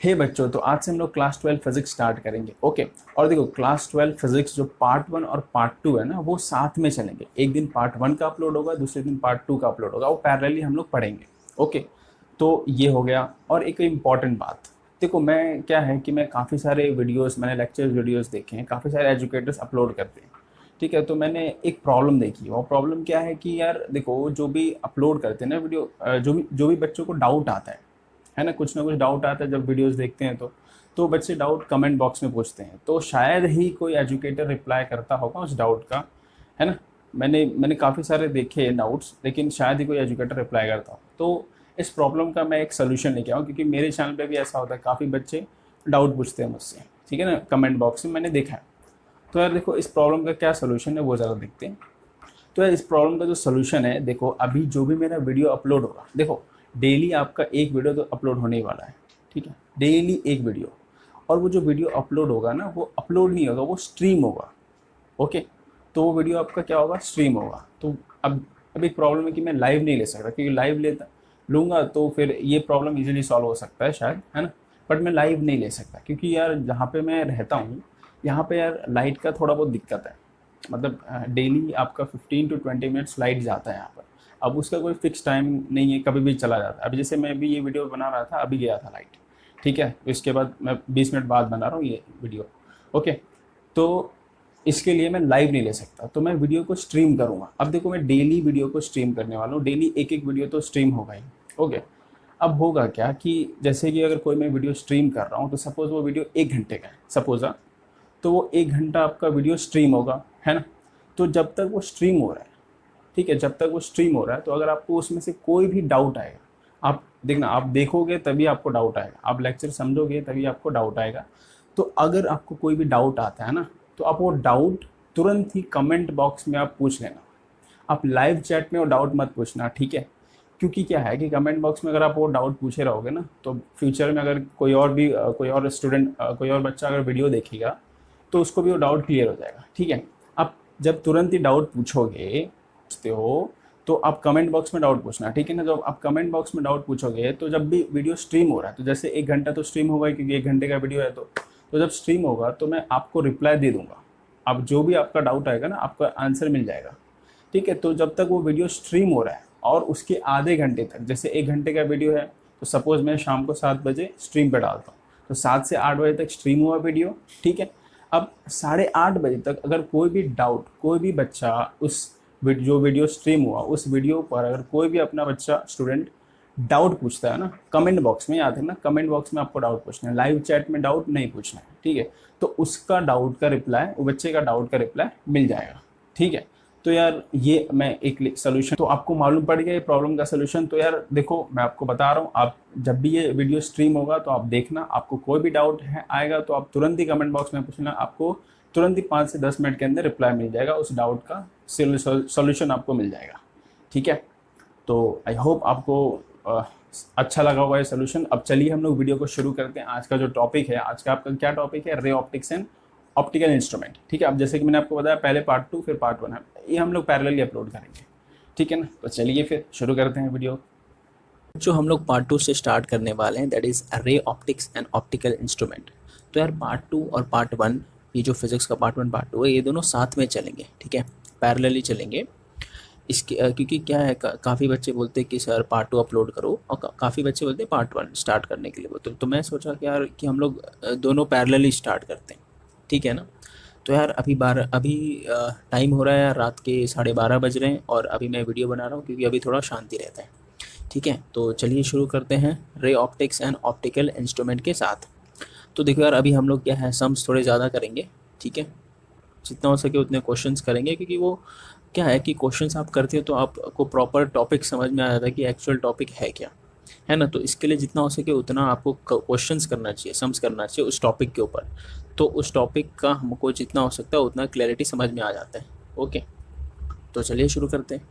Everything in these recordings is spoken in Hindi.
हे बच्चों, तो आज से हम लोग क्लास 12 फिजिक्स स्टार्ट करेंगे। ओके। और देखो, क्लास 12 फिजिक्स जो पार्ट 1 और पार्ट 2 है ना, वो साथ में चलेंगे। एक दिन पार्ट 1 का अपलोड होगा, दूसरे दिन पार्ट 2 का अपलोड होगा, वो पैरेलली हम लोग पढ़ेंगे। ओके। तो ये हो गया। और एक इम्पॉर्टेंट बात, देखो मैं क्या है कि मैं काफ़ी सारे वीडियोस, मैंने लेक्चर वीडियोस देखे हैं, काफ़ी सारे एजुकेटर्स अपलोड करते हैं। ठीक है। तो मैंने एक प्रॉब्लम देखी। वो प्रॉब्लम क्या है कि यार देखो, जो भी अपलोड करते हैं ना वीडियो, जो भी बच्चों को डाउट आता है ना कुछ डाउट आता है जब वीडियोस देखते हैं तो बच्चे डाउट कमेंट बॉक्स में पूछते हैं, तो शायद ही कोई एजुकेटर रिप्लाई करता होगा उस डाउट का, है ना। मैंने काफ़ी सारे देखे डाउट्स, लेकिन शायद ही कोई एजुकेटर रिप्लाई करता हो। तो इस प्रॉब्लम का मैं एक सोल्यूशन लेके आऊँ, क्योंकि मेरे चैनल पे भी ऐसा होता है, काफ़ी बच्चे डाउट पूछते हैं मुझसे, ठीक है ना, कमेंट बॉक्स में मैंने देखा है। तो यार देखो, इस प्रॉब्लम का क्या सोल्यूशन है वो ज़रा देखते हैं। तो यार इस प्रॉब्लम का जो सोल्यूशन है, देखो अभी जो भी मेरा वीडियो अपलोड होगा, देखो डेली आपका एक वीडियो तो अपलोड होने ही वाला है, ठीक है, डेली एक वीडियो। और वो जो वीडियो अपलोड होगा ना, वो अपलोड नहीं होगा, वो स्ट्रीम होगा। ओके। तो वो वीडियो आपका क्या होगा, स्ट्रीम होगा। तो अब एक प्रॉब्लम है कि मैं लाइव नहीं ले सकता, क्योंकि लाइव लेता लूँगा तो फिर ये प्रॉब्लम इजीली सॉल्व हो सकता है शायद, है ना। बट मैं लाइव नहीं ले सकता, क्योंकि यार जहाँ पे मैं रहता हूँ, यहाँ पे यार लाइट का थोड़ा बहुत दिक्कत है। मतलब डेली आपका 15 to 20 मिनट्स लाइट जाता है यहाँ पर। अब उसका कोई फिक्स टाइम नहीं है, कभी भी चला जाता है। अभी जैसे मैं भी ये वीडियो बना रहा था, अभी गया था लाइट, ठीक है। इसके बाद मैं 20 मिनट बाद बना रहा हूँ ये वीडियो। ओके। तो इसके लिए मैं लाइव नहीं ले सकता, तो मैं वीडियो को स्ट्रीम करूँगा। अब देखो, मैं डेली वीडियो को स्ट्रीम करने वाला हूँ, डेली एक एक वीडियो तो स्ट्रीम होगा ही। ओके। अब होगा क्या कि जैसे कि अगर कोई मैं वीडियो स्ट्रीम कर रहा हूँ, तो सपोज़ वो वीडियो 1 घंटे का है, सपोज़। तो वो 1 घंटा आपका वीडियो स्ट्रीम होगा, है ना। तो जब तक वो स्ट्रीम हो रहा है, ठीक है, जब तक वो स्ट्रीम हो रहा है, तो अगर आपको उसमें से कोई भी डाउट आएगा, आप देखना, आप देखोगे तभी आपको डाउट आएगा, आप लेक्चर समझोगे तभी आपको डाउट आएगा। तो अगर आपको कोई भी डाउट आता है ना, तो आप वो डाउट तुरंत ही कमेंट बॉक्स में आप पूछ लेना। आप लाइव चैट में वो डाउट मत पूछना, ठीक है। क्योंकि क्या है कि कमेंट बॉक्स में अगर आप वो डाउट पूछे रहोगे ना, तो फ्यूचर में अगर कोई और स्टूडेंट, कोई और बच्चा अगर वीडियो देखेगा, तो उसको भी वो डाउट क्लियर हो जाएगा, ठीक है। आप जब तुरंत ही डाउट पूछते हो, तो आप कमेंट बॉक्स में डाउट पूछना, ठीक है ना। जब आप कमेंट बॉक्स में डाउट पूछोगे, तो जब भी वीडियो स्ट्रीम हो रहा है, तो जैसे 1 घंटा तो स्ट्रीम होगा ही, क्योंकि 1 घंटे का वीडियो है, तो जब स्ट्रीम होगा तो मैं आपको रिप्लाई दे दूंगा। अब जो भी आपका डाउट आएगा ना, आपका आंसर मिल जाएगा, ठीक है। तो जब तक वो वीडियो स्ट्रीम हो रहा है, और उसके आधे घंटे तक, जैसे 1 घंटे का वीडियो है, तो सपोज़ मैं शाम को 7 बजे स्ट्रीम पे डालता हूँ, तो 7 से 8 बजे तक स्ट्रीम हुआ वीडियो, ठीक है। अब 8:30 बजे तक अगर कोई भी डाउट, कोई भी बच्चा उस जो वीडियो स्ट्रीम हुआ, उस वीडियो पर अगर कोई भी अपना बच्चा, स्टूडेंट डाउट पूछता है ना, कमेंट बॉक्स में, याद है ना, कमेंट बॉक्स में आपको डाउट पूछना है, लाइव चैट में डाउट नहीं पूछना है, ठीक है। तो उसका डाउट का रिप्लाई, वो बच्चे का डाउट का रिप्लाई मिल जाएगा, ठीक है। तो यार ये मैं एक सोल्यूशन, तो आपको मालूम पड़ गया ये प्रॉब्लम का सोल्यूशन। तो यार देखो, मैं आपको बता रहा हूँ, आप जब भी ये वीडियो स्ट्रीम होगा, तो आप देखना, आपको कोई भी डाउट है आएगा, तो आप तुरंत ही कमेंट बॉक्स में पूछना, आपको तुरंत ही 5 से 10 मिनट के अंदर रिप्लाई मिल जाएगा, उस डाउट का सोल्यूशन आपको मिल जाएगा, ठीक है। तो आई होप आपको अच्छा लगा होगा ये सोल्यूशन। अब चलिए हम लोग वीडियो को शुरू करते हैं। आज का जो टॉपिक है, आज का आपका क्या टॉपिक है, ray optics and optical instrument, ठीक है। अब जैसे कि मैंने आपको बताया, पहले पार्ट 2 फिर पार्ट 1 है, ये हम लोग पैरेलली अपलोड करेंगे, ठीक है ना। तो चलिए फिर शुरू करते हैं वीडियो। जो हम लोग पार्ट 2 से स्टार्ट करने वाले हैं, that is ray optics and optical instrument. तो यार पार्ट 2 और पार्ट 1, ये जो फिजिक्स का पार्ट 1 पार्ट 2 है, ये दोनों साथ में चलेंगे, ठीक है, पैरेलली चलेंगे। इसके क्योंकि क्या है, काफ़ी बच्चे बोलते हैं कि सर पार्ट 2 अपलोड करो, और काफ़ी बच्चे बोलते हैं पार्ट 1 स्टार्ट करने के लिए बोलते। तो मैं सोचा कि यार कि हम लोग दोनों पैरेलली स्टार्ट करते हैं, ठीक है ना। तो यार अभी टाइम हो रहा है यार, रात के 12:30 बज रहे हैं, और अभी मैं वीडियो बना रहा हूँ क्योंकि अभी थोड़ा शांति रहता है, ठीक है। तो चलिए शुरू करते हैं ray optics and optical instrument के साथ। तो देखो यार, अभी हम लोग क्या है, सम्स थोड़े ज़्यादा करेंगे, ठीक है, जितना हो सके उतने क्वेश्चंस करेंगे, क्योंकि वो क्या है कि क्वेश्चंस आप करते हो तो आपको प्रॉपर टॉपिक समझ में आ जाता है कि एक्चुअल टॉपिक है क्या, है ना। तो इसके लिए जितना हो सके उतना आपको क्वेश्चंस करना चाहिए, सम्स करना चाहिए उस टॉपिक के ऊपर। तो उस टॉपिक का हमको जितना हो सकता है उतना क्लैरिटी समझ में आ जाता है। ओके, तो चलिए शुरू करते हैं।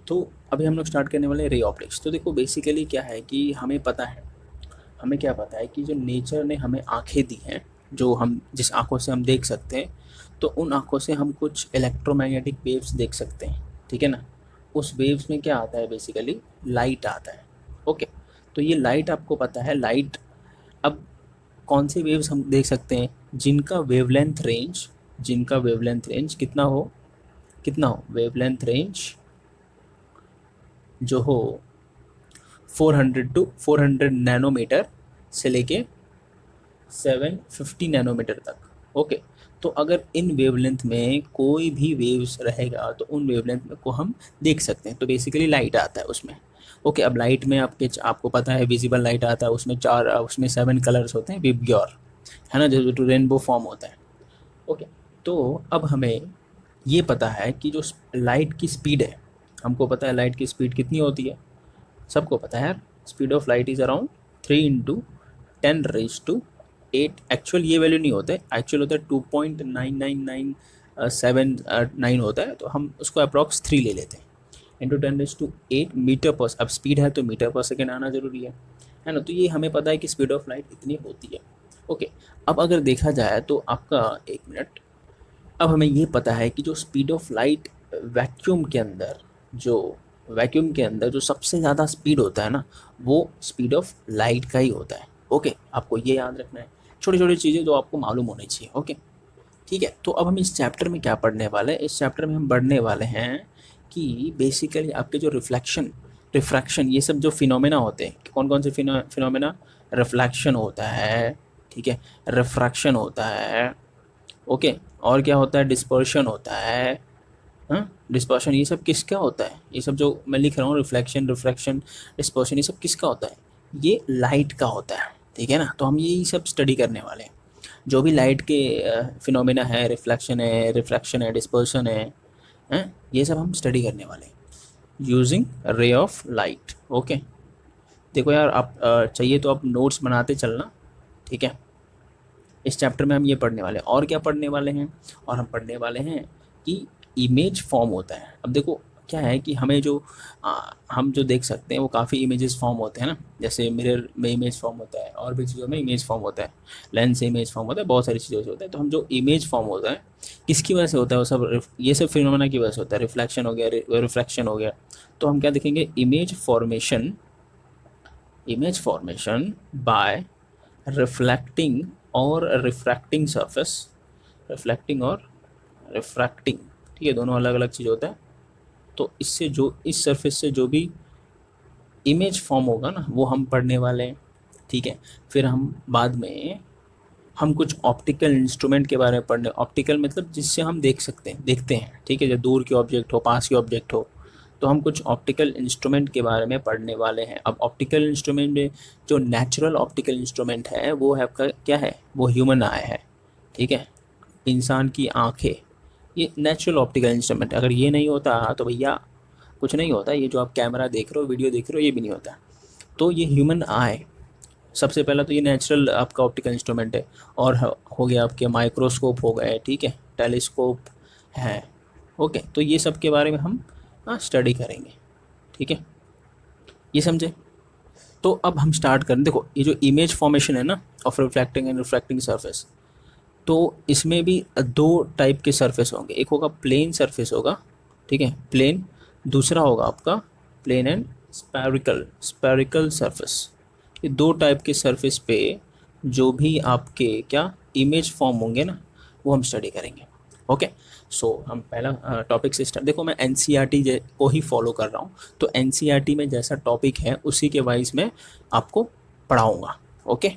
तो अभी हम लोग स्टार्ट करने वाले हैं रे ऑप्टिक्स। तो देखो बेसिकली क्या है कि हमें क्या पता है कि जो नेचर ने हमें आँखें दी हैं, जो हम जिस आँखों से हम देख सकते हैं, तो उन आँखों से हम कुछ इलेक्ट्रोमैग्नेटिक वेव्स देख सकते हैं, ठीक है ना। उस वेव्स में क्या आता है, बेसिकली लाइट आता है। ओके, तो ये लाइट आपको पता है, लाइट अब कौन से वेव्स हम देख सकते हैं जिनका वेवलेंथ रेंज कितना हो वेवलेंथ रेंज जो हो 400 टू 400 नैनोमीटर से लेके 750 नैनोमीटर तक। ओके, तो अगर इन वेवलेंथ में कोई भी वेव्स रहेगा तो उन वेवलेंथ में को हम देख सकते हैं, तो बेसिकली लाइट आता है उसमें। ओके, अब लाइट में आपको पता है विजिबल लाइट आता है, उसमें 7 कलर्स होते हैं विबग्योर, है ना, जो रेनबो फॉर्म होता है। ओके, तो अब हमें ये पता है कि जो लाइट की स्पीड है, हमको पता है लाइट की स्पीड कितनी होती है, सबको पता है यार, speed of light is around 3 into 10⁸ actual ये वैल्यू नहीं होता है, एक्चुअल होता है 2.99979 होता है, तो हम उसको अप्रॉक्स 3 ले लेते हैं इंटू 10⁸ मीटर पर, अब स्पीड है तो मीटर पर सेकेंड आना जरूरी है ना, तो ये हमें पता है कि स्पीड ऑफ लाइट इतनी होती है। ओके, अब अगर देखा जाए तो आपका 1 मिनट, अब हमें ये पता है कि जो स्पीड ऑफ लाइट वैक्यूम के अंदर जो सबसे ज़्यादा स्पीड होता है ना, वो स्पीड ऑफ लाइट का ही होता है। ओके, आपको ये याद रखना है, छोटी छोटी चीज़ें जो आपको मालूम होनी चाहिए। ओके, ठीक है, तो अब हम इस चैप्टर में क्या पढ़ने वाले हैं, इस चैप्टर में हम पढ़ने वाले हैं कि बेसिकली आपके जो रिफ्रैक्शन ये सब जो फिनोमेना होते हैं, कौन कौन से फिनोमेना, रिफ्लेक्शन होता है, ठीक है, रिफ्रैक्शन होता है, ओके, और क्या होता है, डिस्पर्शन होता है, हाँ, डिस्पर्शन, ये सब किसका होता है, ये सब जो मैं लिख रहा हूँ रिफ्लेक्शन, रिफ्रैक्शन, डिस्पर्शन, ये सब किसका होता है, ये लाइट का होता है, ठीक है ना। तो हम यही सब स्टडी करने वाले हैं, जो भी लाइट के फिनोमेना है, रिफ्लेक्शन है, रिफ्रैक्शन है, डिस्पर्शन है, ये सब हम स्टडी करने वाले हैं यूजिंग रे ऑफ लाइट। ओके, देखो यार, आप चाहिए तो आप नोट्स बनाते चलना, ठीक है। इस चैप्टर में हम ये पढ़ने वाले हैं, और क्या पढ़ने वाले हैं, और हम पढ़ने वाले हैं कि इमेज फॉर्म होता है। अब देखो क्या है कि हमें हम जो देख सकते हैं वो काफ़ी इमेजेस फॉर्म होते हैं ना, जैसे मिरर में इमेज फॉर्म होता है, और भी चीज़ों में इमेज फॉर्म होता है, लेंस से इमेज फॉर्म होता है, बहुत सारी चीज़ों से होता है। तो हम जो इमेज फॉर्म होता है किसकी वजह से होता है, वो सब ये सब फिनोमेना की वजह से होता है, रिफ्लेक्शन हो गया, रिफ्रैक्शन हो गया। तो हम क्या देखेंगे, इमेज फॉर्मेशन बाय रिफ्लेक्टिंग और रिफ्रैक्टिंग सरफेस, रिफ्लेक्टिंग और रिफ्रैक्टिंग, ठीक है, दोनों अलग अलग चीज़ होता है। तो इससे जो इस सरफेस से जो भी इमेज फॉर्म होगा ना, वो हम पढ़ने वाले हैं, ठीक है। फिर हम बाद में हम कुछ ऑप्टिकल इंस्ट्रूमेंट के बारे में पढ़ने, ऑप्टिकल मतलब जिससे हम देखते हैं, ठीक है, जो दूर के ऑब्जेक्ट हो, पास के ऑब्जेक्ट हो, तो हम कुछ ऑप्टिकल इंस्ट्रूमेंट के बारे में पढ़ने वाले हैं। अब ऑप्टिकल इंस्ट्रूमेंट में जो नेचुरल ऑप्टिकल इंस्ट्रूमेंट है वो है आपका क्या है, वो ह्यूमन आई है, ठीक है, इंसान की आँखें, ये नेचुरल ऑप्टिकल इंस्ट्रूमेंट। अगर ये नहीं होता तो भैया कुछ नहीं होता, ये जो आप कैमरा देख रहे हो, वीडियो देख रहे हो, ये भी नहीं होता। तो ये ह्यूमन आई, सबसे पहला तो ये नेचुरल आपका ऑप्टिकल इंस्ट्रूमेंट है। और हो गया आपके माइक्रोस्कोप हो गए, ठीक है, टेलीस्कोप है। ओके, तो ये सब के बारे में हम स्टडी करेंगे, ठीक है, ये समझे। तो अब हम स्टार्ट करें। देखो ये जो इमेज फॉर्मेशन है ना of reflecting and refracting surface, तो इसमें भी 2 टाइप के सरफेस होंगे, एक होगा प्लेन सरफेस होगा, ठीक है, प्लेन, दूसरा होगा आपका प्लेन एंड स्पेरिकल सरफेस। ये 2 टाइप के सरफेस पे जो भी आपके क्या इमेज फॉर्म होंगे ना, वो हम स्टडी करेंगे। ओके, सो हम पहला टॉपिक से स्टार्ट। देखो मैं एनसीईआरटी को ही फॉलो कर रहा हूँ, तो एनसीईआरटी में जैसा टॉपिक है उसी के वाइज मैं आपको पढ़ाऊँगा। ओके,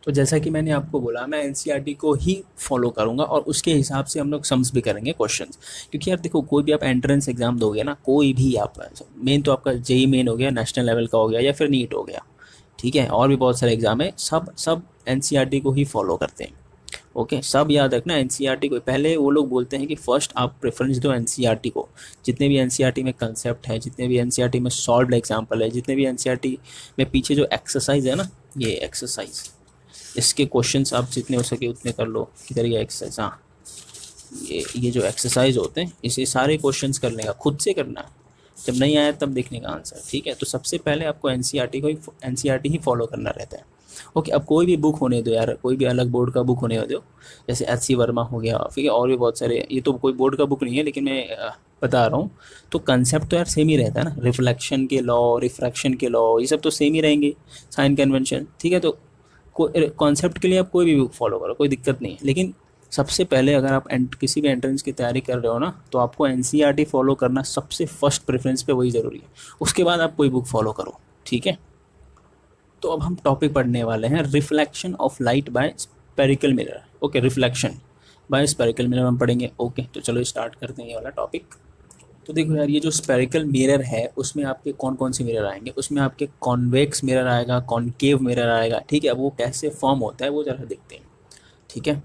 तो जैसा कि मैंने आपको बोला, मैं एनसीईआरटी को ही फॉलो करूंगा और उसके हिसाब से हम लोग सम्स भी करेंगे क्वेश्चंस। क्योंकि यार देखो, कोई भी आप एंट्रेंस एग्जाम दोगे ना, कोई भी आप, मेन तो आपका जेई मेन हो गया, नेशनल लेवल का हो गया, या फिर नीट हो गया, ठीक है, और भी बहुत सारे एग्जाम है, सब एनसीईआरटी को ही फॉलो करते हैं। ओके, सब याद रखना, एनसीईआरटी को पहले वो लोग बोलते हैं कि फर्स्ट आप प्रेफरेंस दो एनसीईआरटी को। जितने भी एनसीईआरटी में कंसेप्ट है, जितने भी एनसीईआरटी में सॉल्व्ड एग्जाम्पल है, जितने भी एनसीईआरटी में पीछे जो एक्सरसाइज है ना, ये एक्सरसाइज, इसके क्वेश्चंस आप जितने हो सके उतने कर लो। किधर ये एक्सरसाइज, हाँ, ये जो एक्सरसाइज होते हैं इसे सारे क्वेश्चंस करने का, खुद से करना है, जब नहीं आया तब देखने का आंसर, ठीक है। तो सबसे पहले आपको एनसीईआरटी ही फॉलो करना रहता है। ओके, अब कोई भी बुक होने दो यार, कोई भी अलग बोर्ड का बुक होने दो, जैसे एच.सी. वर्मा हो गया, ठीक है, और भी बहुत सारे, ये तो कोई बोर्ड का बुक नहीं है लेकिन मैं बता रहा हूँ। तो कंसेप्ट तो यार सेम ही रहता है ना, रिफ्लेक्शन के लॉ, रिफ्रैक्शन के लॉ, ये सब तो सेम ही रहेंगे, साइन कन्वेंशन, ठीक है। तो कॉन्सेप्ट के लिए आप कोई भी बुक फॉलो करो, कोई दिक्कत नहीं है। लेकिन सबसे पहले अगर आप किसी भी एंट्रेंस की तैयारी कर रहे हो ना, तो आपको एनसीईआरटी फॉलो करना सबसे फर्स्ट प्रेफरेंस पे वही ज़रूरी है। उसके बाद आप कोई बुक फॉलो करो, ठीक है। तो अब हम टॉपिक पढ़ने वाले हैं, reflection of light by spherical mirror. Okay, reflection by spherical mirror हम पढ़ेंगे। ओके, तो चलो स्टार्ट करते हैं ये वाला टॉपिक। तो देखो यार, ये जो स्पेरिकल मिरर है उसमें आपके कौन कौन से मिरर आएंगे, उसमें आपके कॉन्वेक्स मिरर आएगा, कॉनकेव मिरर आएगा, ठीक है। अब वो कैसे फॉर्म होता है वो जरा देखते हैं, ठीक है।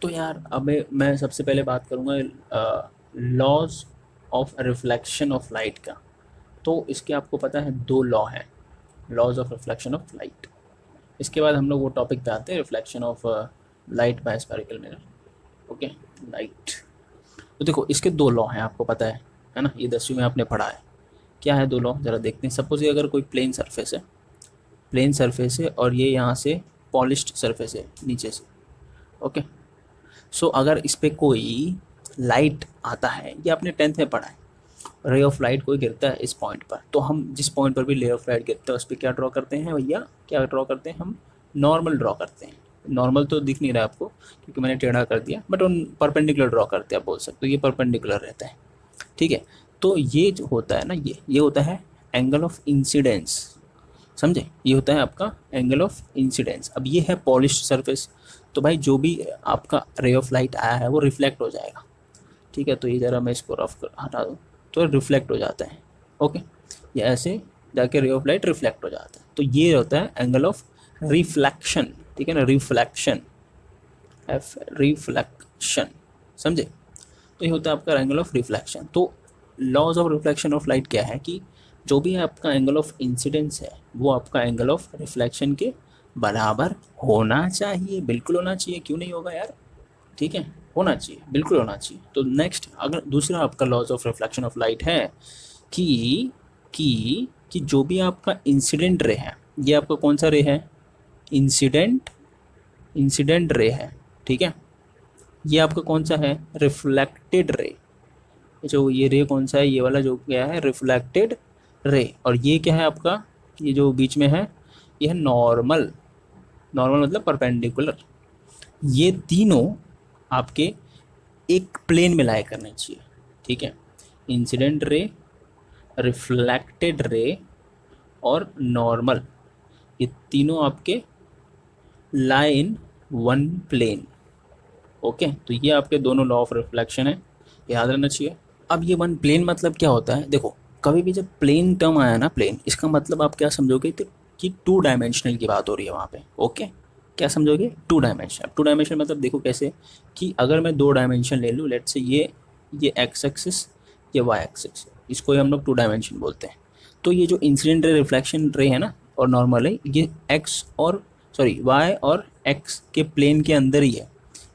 तो यार अब मैं सबसे पहले बात करूँगा laws of reflection of light का। तो इसके आपको पता है दो लॉ हैं, laws of reflection of light. इसके बाद हम लोग वो टॉपिक पे आते हैं, reflection of light by spherical mirror. Okay, light. तो देखो इसके दो लॉ हैं, आपको पता है ना, ये 10वीं में आपने पढ़ा है। क्या है दो लॉ, ज़रा देखते हैं। सपोज ये अगर कोई प्लेन सरफेस है, प्लेन सरफेस है, और ये यहाँ से पॉलिश्ड सरफेस है नीचे से। ओके, सो अगर इस पर कोई लाइट आता है, ये आपने 10th में पढ़ा है, रे ऑफ लाइट कोई गिरता है इस पॉइंट पर, तो हम जिस पॉइंट पर भी रे ऑफ लाइट गिरता है उस पर क्या ड्रॉ करते हैं भैया, क्या ड्रॉ करते हैं हम, नॉर्मल ड्रॉ करते हैं। नॉर्मल तो दिख नहीं रहा आपको क्योंकि मैंने टेढ़ा कर दिया, बट उन परपेंडिकुलर ड्रॉ करते हैं, आप बोल सकते हो ये परपेंडिकुलर रहता है, ठीक है। तो ये जो होता है ना, ये होता है एंगल ऑफ इंसिडेंस, समझे, ये होता है आपका एंगल ऑफ इंसिडेंस। अब ये है पॉलिश्ड सरफेस, तो भाई जो भी आपका रे ऑफ लाइट आया है वो रिफ्लेक्ट हो जाएगा, ठीक है। तो ये ज़रा मैं इसको रफ कर हटा दूँ, तो रिफ्लेक्ट हो जाता है। ओके, ये ऐसे जाके रे ऑफ लाइट रिफ्लेक्ट हो जाता है, तो ये होता है एंगल ऑफ रिफ्लेक्शन, ठीक है ना, रिफ्लेक्शन, एफ रिफ्लेक्शन, समझे। तो ये होता है आपका एंगल ऑफ रिफ्लेक्शन। तो laws of reflection of light क्या है कि जो भी आपका एंगल ऑफ इंसिडेंस है वो आपका एंगल ऑफ रिफ्लेक्शन के बराबर होना चाहिए, बिल्कुल होना चाहिए, क्यों नहीं होगा यार, ठीक है, होना चाहिए, बिल्कुल होना चाहिए। तो नेक्स्ट, अगर दूसरा आपका laws of reflection of light है कि कि जो भी आपका इंसिडेंट रे है, ये आपका कौन सा रे है, इंसिडेंट रे है, ठीक है। ये आपका कौन सा है, रिफ्लेक्टेड रे। जो ये रे कौन सा है, ये वाला जो क्या है, रिफ्लेक्टेड रे। और ये क्या है आपका, ये जो बीच में है ये है नॉर्मल, नॉर्मल मतलब परपेंडिकुलर। ये तीनों आपके एक प्लेन में लाया करने चाहिए, ठीक है। इंसिडेंट रे, रिफ्लेक्टेड रे और नॉर्मल, ये तीनों आपके लाई इन वन प्लेन। ओके, तो ये आपके दोनों लॉ ऑफ रिफ्लेक्शन है, याद रहना चाहिए। अब ये वन प्लेन मतलब क्या होता है, देखो कभी भी जब प्लेन टर्म आया ना, प्लेन, इसका मतलब आप क्या समझोगे कि 2 डायमेंशनल की बात हो रही है वहाँ पे। ओके, क्या समझोगे, 2 डायमेंशन। 2 डायमेंशन मतलब देखो कैसे, कि अगर मैं 2 डायमेंशन ले लूँ, लेट्स से ये एक्स एक्सिस, ये वाई एक्सिस, इसको ही हम लोग 2 डायमेंशन बोलते हैं। तो ये जो इंसिडेंट रे, रिफ्लेक्शन रे है ना, और नॉर्मल है, ये एक्स और वाई और एक्स के प्लेन के अंदर ही है,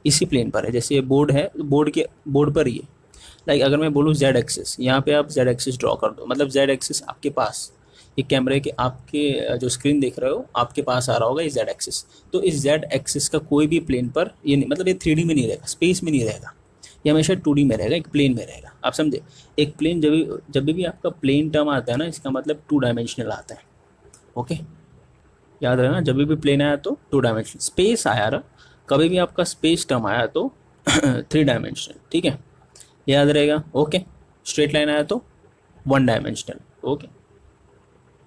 इसी प्लेन पर है। जैसे ये बोर्ड है, बोर्ड पर ही है। लाइक अगर मैं बोलूँ जेड एक्सिस, यहाँ पे आप जेड एक्सिस ड्रॉ कर दो, मतलब जेड एक्सिस आपके पास, ये कैमरे के आपके जो स्क्रीन देख रहे हो आपके पास आ रहा होगा ये जेड एक्सिस। तो इस जेड एक्सिस का कोई भी प्लेन पर ये नहीं, मतलब ये 3D में नहीं रहेगा, स्पेस में नहीं रहेगा, ये हमेशा 2D में रहेगा, एक प्लेन में रहेगा, आप समझे। एक प्लेन जब भी आपका प्लेन टर्म आता है ना, इसका मतलब 2 डायमेंशनल आता है। ओके, याद रखना, जब भी प्लेन आया तो 2 डायमेंशनल, स्पेस आया रहा, कभी भी आपका स्पेस टर्म आया तो 3 डायमेंशनल, ठीक है, याद रहेगा। ओके, स्ट्रेट लाइन आया तो 1 डायमेंशनल। ओके,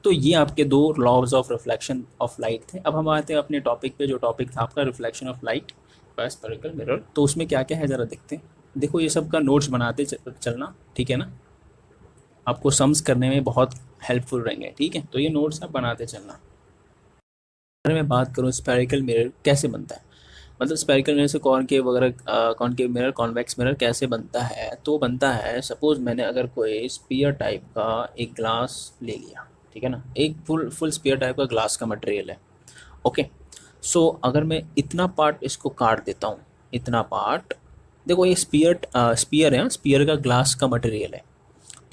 तो ये आपके 2 laws of reflection of light थे। अब हम आते हैं अपने टॉपिक पे, जो टॉपिक था आपका reflection of light by spherical mirror. तो उसमें क्या क्या है ज़रा देखते हैं। देखो ये सब का नोट्स बनाते चलना, ठीक है ना, आपको सम्स करने में बहुत हेल्पफुल रहेंगे, ठीक है। तो ये नोट्स आप बनाते चलना। अगर मैं बात करूँ स्पेरिकल मिरर कैसे बनता है, मतलब स्पेरिकल मिरर से कॉनकेव वगैरह, कॉनकेव मिरर, कॉन्वेक्स मिरर कैसे बनता है, तो बनता है, सपोज मैंने अगर कोई स्पीयर टाइप का एक ग्लास ले लिया, ठीक है ना, एक फुल स्पीयर टाइप का ग्लास का मटेरियल है। ओके, सो अगर मैं इतना पार्ट इसको काट देता हूँ, इतना पार्ट, देखो ये स्पीयर है, स्पीयर का ग्लास का मटेरियल है,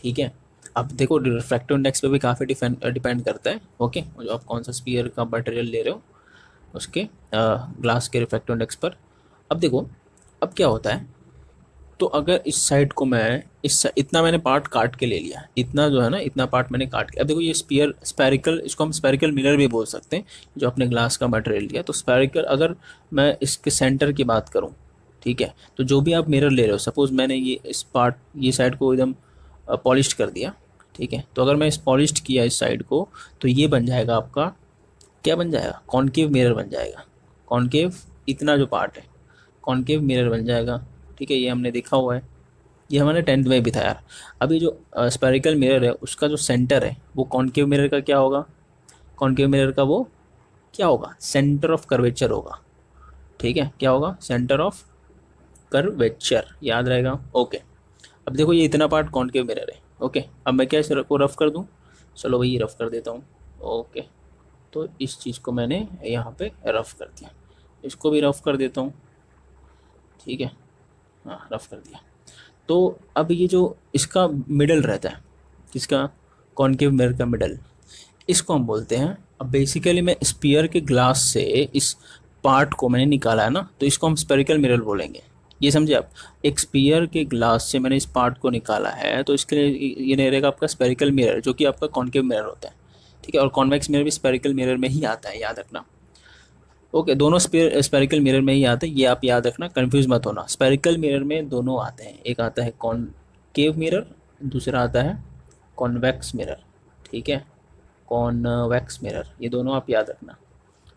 ठीक है। अब देखो रिफ्रैक्टिव इंडेक्स पे भी काफ़ी डिपेंड करता है। ओके, जो आप कौन सा स्पीयर का मटेरियल ले रहे हो, उसके ग्लास के रिफ्रैक्टिव इंडेक्स पर। अब देखो, अब क्या होता है, तो अगर इस साइड को मैं इतना मैंने पार्ट काट के ले लिया, इतना जो है ना, इतना पार्ट मैंने काट के, अब देखो ये स्पेरिकल, इसको हम स्पेरिकल मिरर भी बोल सकते हैं, जो अपने ग्लास का मटेरियल लिया। तो स्पेरिकल, अगर मैं इसके सेंटर की बात करूं, ठीक है, तो जो भी आप मिरर ले रहे हो, सपोज मैंने ये इस पार्ट, ये साइड को एकदम पॉलिश कर दिया, ठीक है, तो अगर मैं इस पॉलिश किया इस साइड को, तो ये बन जाएगा आपका, क्या बन जाएगा, कॉनकेव मिरर बन जाएगा। कॉनकेव, इतना जो पार्ट है कॉनकेव मिरर बन जाएगा, ठीक है, ये हमने देखा हुआ है, ये हमारे 10th में भी था यार। अभी जो स्पेरिकल मिरर है उसका जो सेंटर है वो कॉनकेव मिरर का क्या होगा, कॉनकेव मिरर का वो क्या होगा, सेंटर ऑफ कर्वेचर होगा, ठीक है, क्या होगा, सेंटर ऑफ कर्वेचर, याद रहेगा। ओके, अब देखो ये इतना पार्ट कॉनकेव मिरर है। ओके, अब मैं क्या इसको रफ कर दूं, चलो भाई रफ कर देता हूँ। ओके, तो इस चीज़ को मैंने यहाँ पे रफ कर दिया, इसको भी रफ कर देता हूँ, ठीक है, हाँ रफ कर दिया। तो अब ये जो इसका मिडल रहता है, किसका, कॉनकेव मिरर का मिडल, इसको हम बोलते हैं, अब बेसिकली मैं स्पीयर के ग्लास से इस पार्ट को मैंने निकाला है ना, तो इसको हम स्पेरिकल मिरर बोलेंगे। ये समझे आप, एक स्पीयर के ग्लास से मैंने इस पार्ट को निकाला है, तो इसके लिए ये नहीं रहेगा आपका स्पेरिकल मिरर, जो कि आपका कॉनकेव मिरर होता है, ठीक है, और कॉन्वेक्स मिरर भी स्पेरिकल मिरर में ही आता है, याद रखना। ओके, दोनों स्पेरिकल मिरर में ही आते हैं, ये आप याद रखना, कंफ्यूज मत होना। स्पेरिकल मिरर में दोनों आते हैं, एक आता है कॉनकेव मिरर, दूसरा आता है कॉन्वेक्स मिरर, ठीक है, कॉन्वेक्स मिरर, ये दोनों आप याद रखना,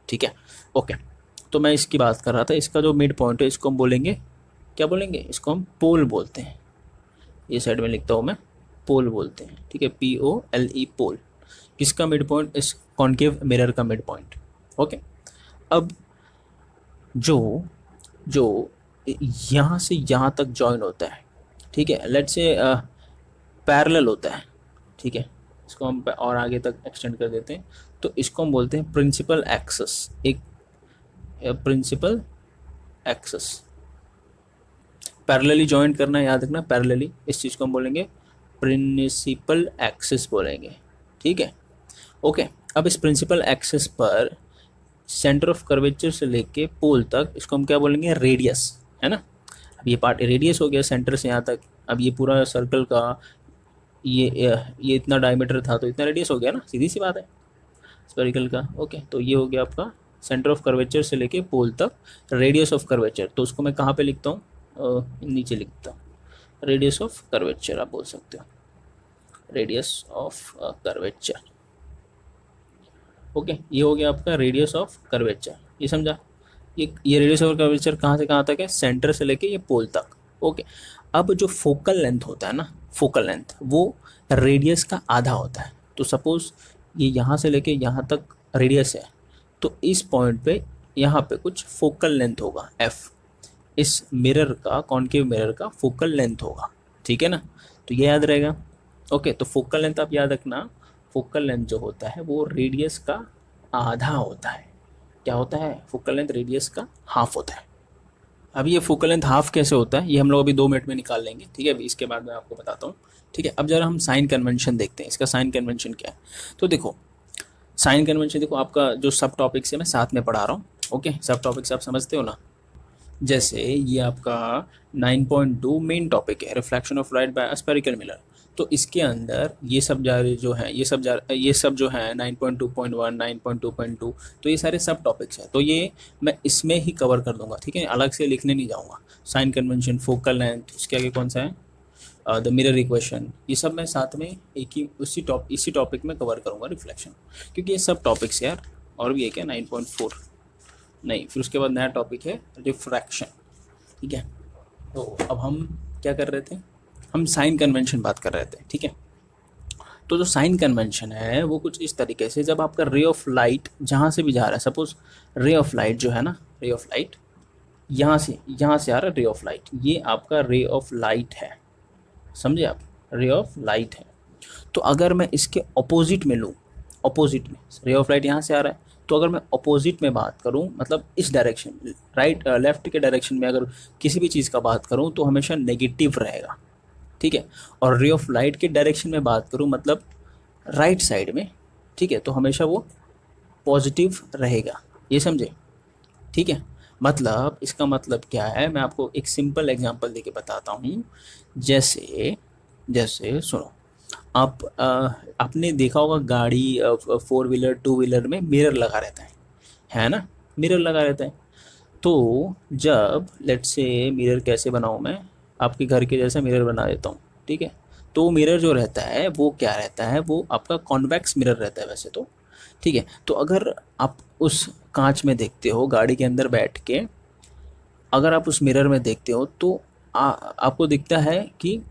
ठीक है। ओके, तो मैं इसकी बात कर रहा था, इसका जो मिड पॉइंट है इसको हम बोलेंगे, क्या बोलेंगे, इसको हम पोल बोलते हैं, ये साइड में लिखता हूँ मैं, पोल बोलते हैं, ठीक है, POLE, पोल, किसका मिड पॉइंट, इस कॉनकेव मिरर का मिड पॉइंट। ओके, अब जो जो यहाँ से यहाँ तक जॉइन होता है, ठीक है, लेट्स से पैरेलल होता है, ठीक है, इसको हम और आगे तक एक्सटेंड कर देते हैं, तो इसको हम बोलते हैं प्रिंसिपल एक्सिस, एक प्रिंसिपल एक्सिस, पैरेलली जॉइन करना, याद रखना, पैरेलली, इस चीज़ को हम बोलेंगे प्रिंसिपल एक्सिस बोलेंगे, ठीक है। ओके, अब इस प्रिंसिपल एक्सिस पर सेंटर ऑफ कर्वेचर से लेके पोल तक, इसको हम क्या बोलेंगे, रेडियस, है ना। अब ये पार्ट रेडियस हो गया सेंटर से यहाँ तक, अब ये पूरा सर्कल का ये इतना डायमीटर था, तो इतना रेडियस हो गया ना, सीधी सी बात है स्पेरिकल का। ओके, तो ये हो गया आपका सेंटर ऑफ कर्वेचर से लेके पोल तक रेडियस ऑफ कर्वेचर, तो उसको मैं कहाँ पे लिखता हूँ, नीचे लिखता हूँ, रेडियस ऑफ कर्वेचर आप बोल सकते हो, रेडियस ऑफ कर्वेचर। ओके, ये हो गया आपका रेडियस ऑफ कर्वेचर, ये समझा, ये रेडियस ऑफ कर्वेचर कहाँ से कहाँ तक है, सेंटर से लेके ये पोल तक। ओके, अब जो फोकल लेंथ होता है ना, फोकल लेंथ वो रेडियस का आधा होता है, तो सपोज ये यहाँ से लेके यहाँ तक रेडियस है, तो इस पॉइंट पे यहाँ पे कुछ फोकल लेंथ होगा f, इस मिरर का, कॉनकेव मिरर का फोकल लेंथ होगा, ठीक है ना, तो ये याद रहेगा। ओके, तो फोकल लेंथ आप याद रखना, फोकल लेंथ जो होता है वो रेडियस का आधा होता है, क्या होता है, फोकल लेंथ रेडियस का हाफ होता है। अब ये फोकल लेंथ हाफ कैसे होता है, ये हम लोग अभी 2 मिनट में निकाल लेंगे, ठीक है, अभी इसके बाद मैं आपको बताता हूँ, ठीक है। अब जरा हम साइन कन्वेंशन देखते हैं, इसका साइन कन्वेंशन क्या है। तो देखो साइन कन्वेंशन, देखो आपका जो सब टॉपिक्स है मैं साथ में पढ़ा रहा हूँ, ओके, सब टॉपिक्स आप समझते हो ना। जैसे ये आपका 9.2 मेन टॉपिक है, reflection of light by spherical mirror, तो इसके अंदर ये सब जो है, ये सब जो है 9.2.1, 9.2.2, तो ये सारे सब टॉपिक्स हैं, तो ये मैं इसमें ही कवर कर दूंगा, ठीक है, अलग से लिखने नहीं जाऊंगा। साइन कन्वेंशन, फोकल लेंथ, उसके आगे कौन सा है, द मिरर इक्वेशन, ये सब मैं साथ में एक ही इसी टॉपिक में कवर करूँगा, रिफ्लेक्शन, क्योंकि ये सब टॉपिक्स यार, और भी है क्या 9.4 नहीं, फिर उसके बाद नया टॉपिक है रिफ्रैक्शन, ठीक है। तो अब हम क्या कर रहे थे, हम साइन कन्वेंशन बात कर रहे थे, ठीक है। तो जो साइन कन्वेंशन है वो कुछ इस तरीके से, जब आपका रे ऑफ लाइट जहाँ से भी जा रहा है, सपोज रे ऑफ लाइट जो है ना, रे ऑफ लाइट यहाँ से आ रहा है, रे ऑफ लाइट, ये आपका रे ऑफ लाइट है, समझे आप, रे ऑफ लाइट है। तो अगर मैं इसके ऑपोजिट में लूँ, ऑपोजिट में रे ऑफ लाइट यहाँ से आ रहा है, तो अगर मैं ऑपोजिट में बात करूँ, मतलब इस डायरेक्शन, राइट लेफ्ट के डायरेक्शन में अगर किसी भी चीज़ का बात करूँ, तो हमेशा नेगेटिव रहेगा, ठीक है। और रे ऑफ लाइट के डायरेक्शन में बात करूँ, मतलब राइट साइड में, ठीक है, तो हमेशा वो पॉजिटिव रहेगा, ये समझे। ठीक है। मतलब इसका मतलब क्या है, मैं आपको एक सिंपल एग्जांपल देके बताता हूँ। जैसे जैसे सुनो, आप आपने देखा होगा गाड़ी, फोर व्हीलर टू व्हीलर में मिरर लगा रहता है ना, मिरर लगा रहता है। तो जब लेट से मिरर कैसे बनाऊँ मैं, आपके घर के जैसा मिरर बना देता हूँ, ठीक है। तो मिरर जो रहता है वो क्या रहता है, वो आपका कॉन्वेक्स मिरर रहता है वैसे तो, ठीक है। तो अगर आप उस कांच में देखते हो गाड़ी के अंदर बैठ के, अगर आप उस मिरर में देखते हो तो आपको दिखता है कि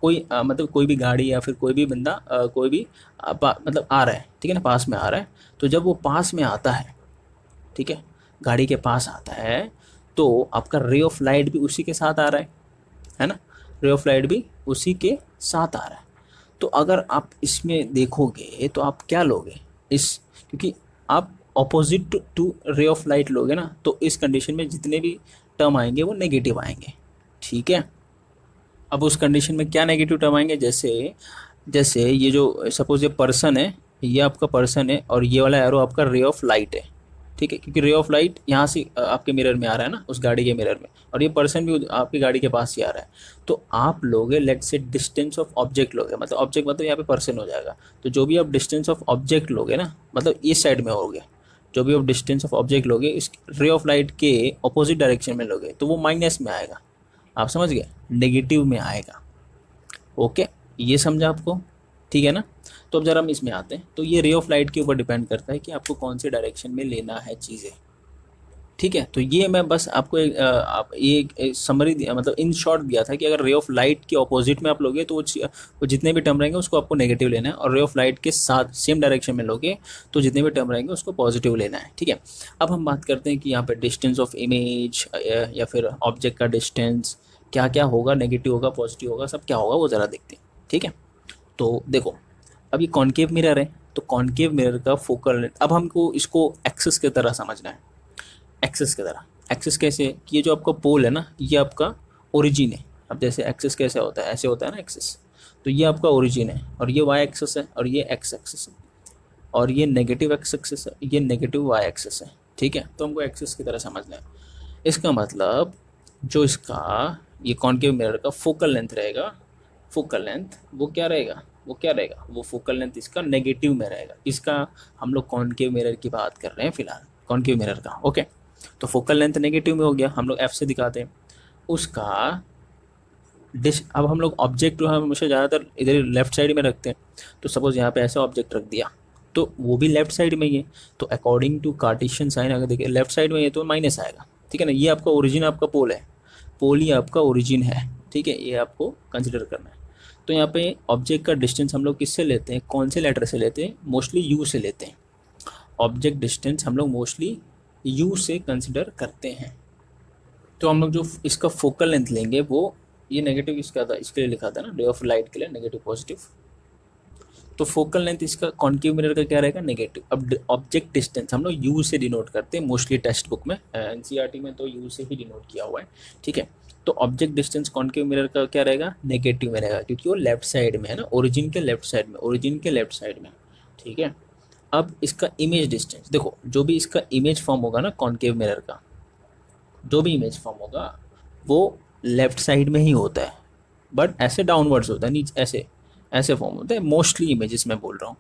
कोई मतलब कोई भी गाड़ी या फिर कोई भी बंदा कोई भी मतलब आ रहा है, ठीक है ना, पास में आ रहा है। तो जब वो पास में आता है, ठीक है, गाड़ी के पास आता है, तो आपका रे ऑफ लाइट भी उसी के साथ आ रहा है ना, रे ऑफ लाइट भी उसी के साथ आ रहा है। तो अगर आप इसमें देखोगे तो आप क्या लोगे, इस, क्योंकि आप opposite to ray of light लोगे ना, तो इस कंडीशन में जितने भी टर्म आएंगे वो नेगेटिव आएंगे, ठीक है। अब उस कंडीशन में क्या नेगेटिव टर्म आएंगे, जैसे जैसे ये जो सपोज ये पर्सन है, ये आपका पर्सन है और ये वाला एरो आपका रे ऑफ लाइट है, ठीक है, क्योंकि रे ऑफ लाइट यहाँ से आपके मिरर में आ रहा है ना, उस गाड़ी के मिरर में, और ये पर्सन भी आपकी गाड़ी के पास ही आ रहा है। तो आप लोगे लेट से डिस्टेंस ऑफ ऑब्जेक्ट लोगे, मतलब ऑब्जेक्ट मतलब यहाँ पे पर्सन हो जाएगा। तो जो भी आप डिस्टेंस ऑफ ऑब्जेक्ट लोगे ना, मतलब इस साइड में होगे, जो भी आप डिस्टेंस ऑफ ऑब्जेक्ट लोगे इस रे ऑफ लाइट के अपोजिट डायरेक्शन में लोगे, तो वो माइनस में आएगा। आप समझ गए, नेगेटिव में आएगा। ओके, ये समझा आपको, ठीक है ना। तो अब जरा हम इसमें आते हैं, तो ये रे ऑफ लाइट के ऊपर डिपेंड करता है कि आपको कौन से डायरेक्शन में लेना है चीज़ें, ठीक है। तो ये मैं बस आपको आप ये समरी दिया, मतलब इन शॉर्ट दिया था कि अगर रे ऑफ लाइट के ऑपोजिट में आप लोगे तो वो जितने भी टर्म रहेंगे उसको आपको नेगेटिव लेना है, और रे ऑफ लाइट के साथ सेम डायरेक्शन में लोगे तो जितने भी टर्म रहेंगे उसको पॉजिटिव लेना है, ठीक है। अब हम बात करते हैं कि यहाँ पे डिस्टेंस ऑफ इमेज या फिर ऑब्जेक्ट का डिस्टेंस क्या क्या होगा, नेगेटिव होगा पॉजिटिव होगा, सब क्या होगा वो ज़रा देखते हैं, ठीक है। तो देखो, अब ये कॉनकेव मिरर है, तो कॉनकेव मिरर का फोकल लेंथ, अब हमको इसको एक्सिस की तरह समझना है। एक्सिस की तरह, एक्सिस कैसे, कि ये जो आपका पोल है ना, ये आपका ओरिजिन है। अब जैसे एक्सिस कैसे होता है, ऐसे होता है ना एक्सिस, तो ये आपका ओरिजिन है, और ये वाई एक्सिस है, और ये एक्स एक्सिस है, और ये नेगेटिव एक्स एक्सिस है, ये नेगेटिव वाई एक्सिस है, ठीक है। तो हमको एक्सिस की तरह समझना है। इसका मतलब जो इसका ये कॉनकेव मिरर का फोकल लेंथ रहेगा, फोकल लेंथ वो क्या रहेगा, वो क्या रहेगा, वो फोकल लेंथ इसका नेगेटिव में रहेगा। इसका हम लोग कॉनकेव मिरर की बात कर रहे हैं फिलहाल, कॉनकेव मिरर का, ओके। तो फोकल लेंथ नेगेटिव में हो गया, हम लोग एफ से दिखाते हैं उसका डिश। अब हम लोग ऑब्जेक्ट जो है हमेशा ज़्यादातर इधर लेफ्ट साइड में रखते हैं, तो सपोज यहाँ पे ऐसा ऑब्जेक्ट रख दिया तो वो भी लेफ्ट साइड में ही है, तो अकॉर्डिंग टू कार्टेशियन साइन अगर देखिए लेफ्ट साइड में है तो माइनस आएगा, ठीक है ना। ये आपका ओरिजिन, आपका पोल है, पोल ही आपका ओरिजिन है, ठीक है, ये आपको कंसिडर करना है। तो यहाँ पे ऑब्जेक्ट का डिस्टेंस हम लोग किससे लेते हैं, कौन से लेटर से लेते हैं, मोस्टली यू से लेते हैं। ऑब्जेक्ट डिस्टेंस हम लोग मोस्टली यू से कंसिडर करते हैं। तो हम लोग जो इसका फोकल लेंथ लेंगे वो, ये नेगेटिव इसका था, इसके लिए लिखा था ना, रे ऑफ लाइट के लिए नेगेटिव पॉजिटिव। तो फोकल लेंथ इसका कॉन्केव मिरर का क्या रहेगा, नेगेटिव। अब ऑब्जेक्ट डिस्टेंस हम लोग यू से डिनोट करते हैं मोस्टली, टेक्स्ट बुक में एनसीईआरटी में तो यू से ही डिनोट किया हुआ है, ठीक है। तो ऑब्जेक्ट डिस्टेंस कॉन्केव मिरर का क्या रहेगा, नेगेटिव में रहेगा, क्योंकि वो लेफ्ट साइड में है ना, ओरिजिन के लेफ्ट साइड में, ओरिजिन के लेफ्ट साइड में, ठीक है। अब इसका इमेज डिस्टेंस देखो, जो भी इसका इमेज फॉर्म होगा ना कॉन्केव मिरर का, जो भी इमेज फॉर्म होगा वो लेफ्ट साइड में ही होता है, बट ऐसे डाउनवर्ड्स होता है, नीचे ऐसे ऐसे फॉर्म होता है मोस्टली इमेजेस में बोल रहा हूँ,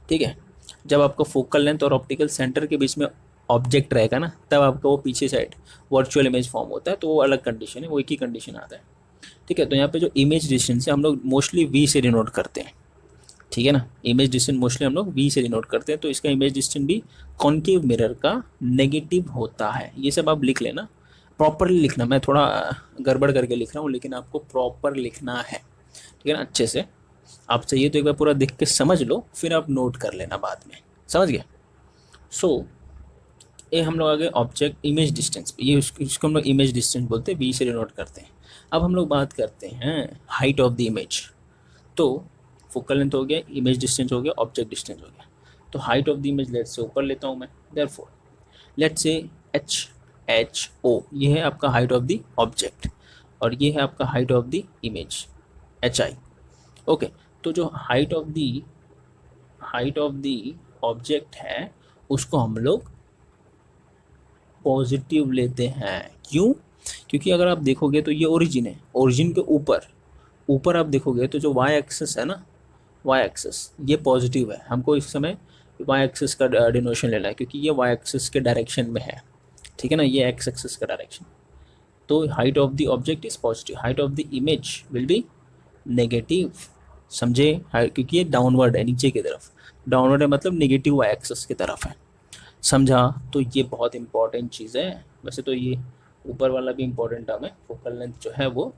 ठीक है। जब आपका फोकल लेंथ और ऑप्टिकल सेंटर के बीच में ऑब्जेक्ट रहेगा ना, तब आपका वो पीछे साइड वर्चुअल इमेज फॉर्म होता है, तो वो अलग कंडीशन है, वो एक ही कंडीशन आता है, ठीक है। तो यहाँ पे जो इमेज डिस्टेंस है हम लोग मोस्टली वी से डिनोट करते हैं, ठीक है ना। इमेज डिस्टेंस मोस्टली हम लोग वी से डिनोट करते हैं, तो इसका इमेज डिस्टेंस भी कॉन्केव मिरर का नेगेटिव होता है। ये सब आप लिख लेना, प्रॉपरली लिखना, मैं थोड़ा गड़बड़ करके लिख रहा हूँ लेकिन आपको प्रॉपर लिखना है, ठीक है ना, अच्छे से। आप चाहिए तो एक बार पूरा देख के समझ लो, फिर आप नोट कर लेना बाद में, समझ गए। सो ये हम लोग आगे ऑब्जेक्ट इमेज डिस्टेंस, ये इसको हम लोग इमेज डिस्टेंस बोलते हैं, वी से डिनोट करते हैं। अब हम लोग बात करते हैं हाइट ऑफ द इमेज। तो फोकल लेंथ हो गया, इमेज डिस्टेंस हो गया, ऑब्जेक्ट डिस्टेंस हो गया। तो हाइट ऑफ द इमेज लेट से ऊपर लेता हूँ मैं, देयरफॉर लेट से HO, ये है आपका हाइट ऑफ द ऑब्जेक्ट, और ये है आपका height of the image HI, okay. तो जो हाइट ऑफ द ऑब्जेक्ट है उसको हम लोग पॉजिटिव लेते हैं। क्यों? क्योंकि अगर आप देखोगे तो ये ओरिजिन है, ओरिजिन के ऊपर ऊपर आप देखोगे तो जो वाई एक्सिस है ना, वाई एक्सिस ये पॉजिटिव है। हमको इस समय वाई एक्सिस का डिनोशन लेना है क्योंकि ये वाई एक्सिस के डायरेक्शन में है, ठीक है ना, ये एक्स एक्सिस का डायरेक्शन। तो height of the object is positive, height of the image will be negative. समझे? क्योंकि ये डाउनवर्ड है, नीचे की तरफ डाउनवर्ड है मतलब नेगेटिव वाई एक्सिस की तरफ है। समझा? तो ये बहुत इंपॉर्टेंट चीज़ है। वैसे तो ये ऊपर वाला भी इंपॉर्टेंट टर्म है, फोकल लेंथ जो है वो,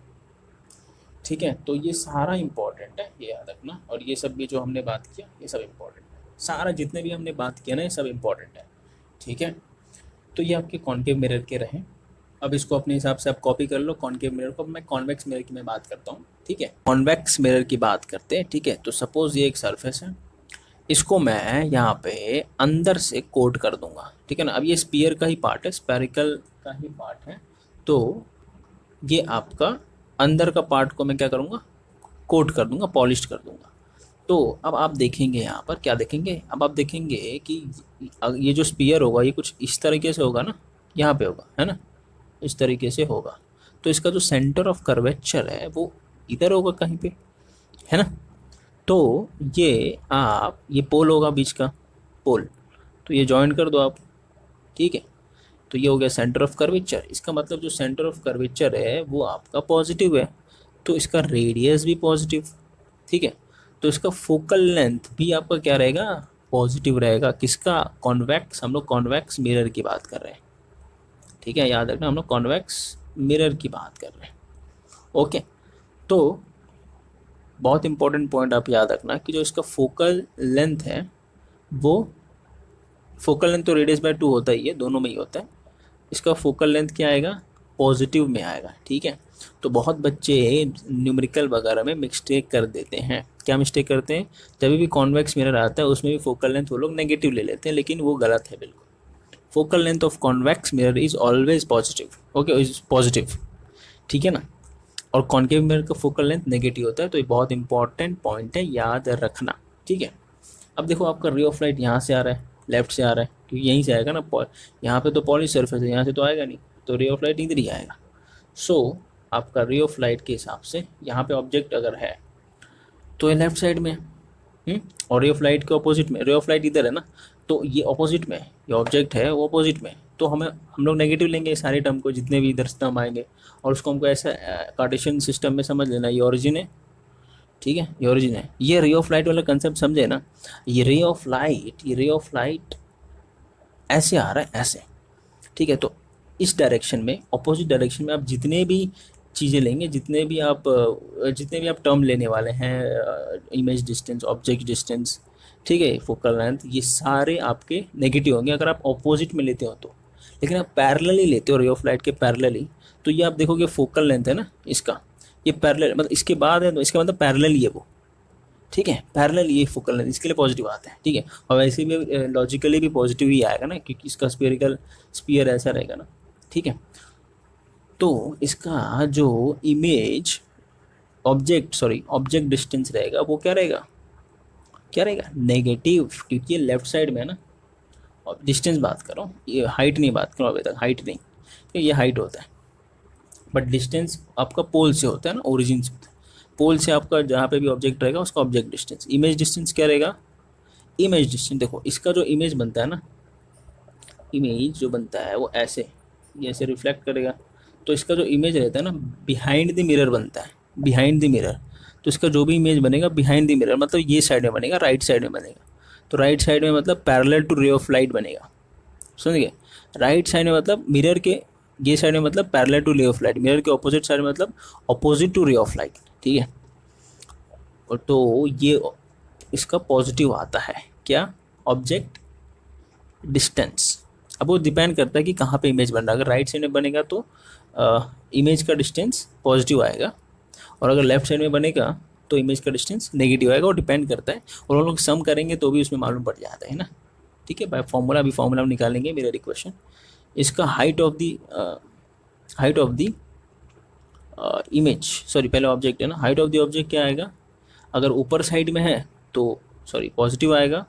ठीक है। तो ये सारा इंपॉर्टेंट है, ये याद रखना। और ये सब भी जो हमने बात किया ये सब इंपॉर्टेंट है, सारा जितने भी हमने बात किया ना ये सब इंपॉर्टेंट है, ठीक है। तो ये आपके कॉन्केव मिरर के रहे। अब इसको अपने हिसाब से आप कॉपी कर लो कॉन्केव मिरर को। मैं कॉन्वेक्स मिरर की मैं बात करता हूँ, ठीक है। कॉन्वेक्स मिरर की बात करते हैं, ठीक है। तो सपोज ये एक सरफेस है, इसको मैं यहाँ पे अंदर से कोट कर दूंगा, ठीक है ना। अब ये स्पीयर का ही पार्ट है, स्पेरिकल का ही पार्ट है। तो ये आपका अंदर का पार्ट को मैं क्या करूँगा, कोट कर दूंगा, पॉलिश कर दूंगा। तो अब आप देखेंगे यहाँ पर क्या देखेंगे, अब आप देखेंगे कि ये जो स्पीयर होगा ये कुछ इस तरीके से होगा ना, यहाँ पे होगा, है ना, इस तरीके से होगा। तो इसका जो सेंटर ऑफ कर्वेचर है वो इधर होगा कहीं पे, है ना। तो ये आप, ये पोल होगा बीच का पोल, तो ये जॉइन कर दो आप, ठीक है। तो ये हो गया सेंटर ऑफ कर्वेचर। इसका मतलब जो सेंटर ऑफ कर्वेचर है वो आपका पॉजिटिव है, तो इसका रेडियस भी पॉजिटिव, ठीक है। तो इसका फोकल लेंथ भी आपका क्या रहेगा, पॉजिटिव रहेगा। किसका? कॉन्वेक्स, हम लोग कॉन्वेक्स मिरर की बात कर रहे हैं, ठीक है, याद रखना हम लोग कॉन्वेक्स मिरर की बात कर रहे हैं, ओके। तो बहुत इंपॉर्टेंट पॉइंट आप याद रखना कि जो इसका फोकल लेंथ है वो, फोकल लेंथ तो रेडियस बाय 2 होता ही है, दोनों में ही होता है। इसका फोकल लेंथ क्या आएगा, पॉजिटिव में आएगा, ठीक है। तो बहुत बच्चे न्यूमेरिकल वगैरह में मिस्टेक कर देते हैं। क्या मिस्टेक करते हैं? जब भी कॉन्वेक्स मिरर आता है उसमें भी फोकल लेंथ वो लोग नेगेटिव ले लेते हैं, लेकिन वो गलत है बिल्कुल। Focal length of convex mirror is always positive, okay, is positive, ठीक है ना। और कॉन्केव मिरर का फोकल लेंथ नेगेटिव होता है। तो ये बहुत इंपॉर्टेंट पॉइंट है, याद रखना, ठीक है। अब देखो आपका रे ऑफ लाइट यहाँ से आ रहा है, लेफ्ट से आ रहा है, क्योंकि यहीं से आएगा ना, यहाँ पे तो पॉलिश सरफेस है, यहाँ से तो आएगा नहीं, तो रे ऑफ लाइट इधर ही आएगा। सो आपका रे ऑफ लाइट के हिसाब से यहाँ पे ऑब्जेक्ट अगर है तो ये लेफ्ट साइड में है, और रे ऑफ लाइट के अपोजिट में, रे ऑफ लाइट इधर है ना, तो ये अपोजिट में, ये ऑब्जेक्ट है वो अपोजिट में। तो हम लोग नेगेटिव लेंगे सारे टर्म को, जितने भी इधर टर्म आएंगे, और उसको हमको ऐसा कार्टेशियन सिस्टम में समझ लेना, ये ओरिजिन है, ठीक है, ये ओरिजिन है। ये रे ऑफ लाइट वाला कंसेप्ट समझे ना, ये रे ऑफ लाइट, ये रे ऑफ लाइट ऐसे आ रहा है, ऐसे, ठीक है। तो इस डायरेक्शन में, अपोजिट डायरेक्शन में आप जितने भी चीज़ें लेंगे, जितने भी आप टर्म लेने वाले हैं, इमेज डिस्टेंस, ऑब्जेक्ट डिस्टेंस, ठीक है, फोकल लेंथ, ये सारे आपके नेगेटिव होंगे अगर आप ऑपोजिट में लेते हो तो। लेकिन आप पैरेलली लेते हो रे ऑफ लाइट के पैरेलली, तो ये आप देखोगे फोकल लेंथ है ना इसका, ये पैरेलल मतलब इसके बाद है, तो इसका मतलब पैरेलल ही है वो, ठीक है, पैरेलल ये फोकल लेंथ, इसके लिए पॉजिटिव आता है, ठीक है। और वैसे भी लॉजिकली भी पॉजिटिव ही आएगा ना, क्योंकि इसका स्पीयर ऐसा रहेगा ना, ठीक है। तो इसका जो इमेज ऑब्जेक्ट डिस्टेंस रहेगा वो क्या रहेगा, नेगेटिव, क्योंकि ये लेफ्ट साइड में है ना। और डिस्टेंस बात कर रहा हूँ, ये हाइट नहीं बात कर रहा हूँ अभी तक, हाइट नहीं, तो ये हाइट होता है, बट डिस्टेंस आपका पोल से होता है ना, ओरिजिन से होता है। पोल से आपका जहाँ पे भी ऑब्जेक्ट रहेगा उसका ऑब्जेक्ट डिस्टेंस। इमेज डिस्टेंस क्या रहेगा, इमेज डिस्टेंस देखो इसका जो इमेज बनता है ना, इमेज जो बनता है वो ऐसे, ये ऐसे रिफ्लेक्ट करेगा। तो इसका जो इमेज रहता है ना, बिहाइंड द मिरर बनता है, बिहाइंड द मिरर। तो इसका जो भी इमेज बनेगा बिहाइंड द मिरर, मतलब ये साइड में बनेगा, राइट साइड में बनेगा। तो राइट साइड में मतलब parallel to ray of light बनेगा, समझ गए। राइट साइड में मतलब मिरर के ये साइड में मतलब parallel to ray of light, mirror के ऑपोजिट साइड में मतलब opposite to ray of light, ठीक है। और तो ये इसका पॉजिटिव आता है क्या, ऑब्जेक्ट डिस्टेंस। अब वो डिपेंड करता है कि कहाँ पे इमेज बन रहा है। अगर राइट साइड में बनेगा तो इमेज का डिस्टेंस पॉजिटिव आएगा, और अगर लेफ्ट साइड में बनेगा तो इमेज का डिस्टेंस नेगेटिव आएगा। वो डिपेंड करता है, और हम लोग सम करेंगे तो भी उसमें मालूम पड़ जाता है ना, ठीक है। बाय फॉर्मूला, अभी फॉर्मूला निकालेंगे मेरा इक्वेशन। इसका height of the image, sorry पहले ऑब्जेक्ट है ना, हाइट ऑफ द ऑब्जेक्ट क्या आएगा, अगर ऊपर साइड में है तो पॉजिटिव आएगा,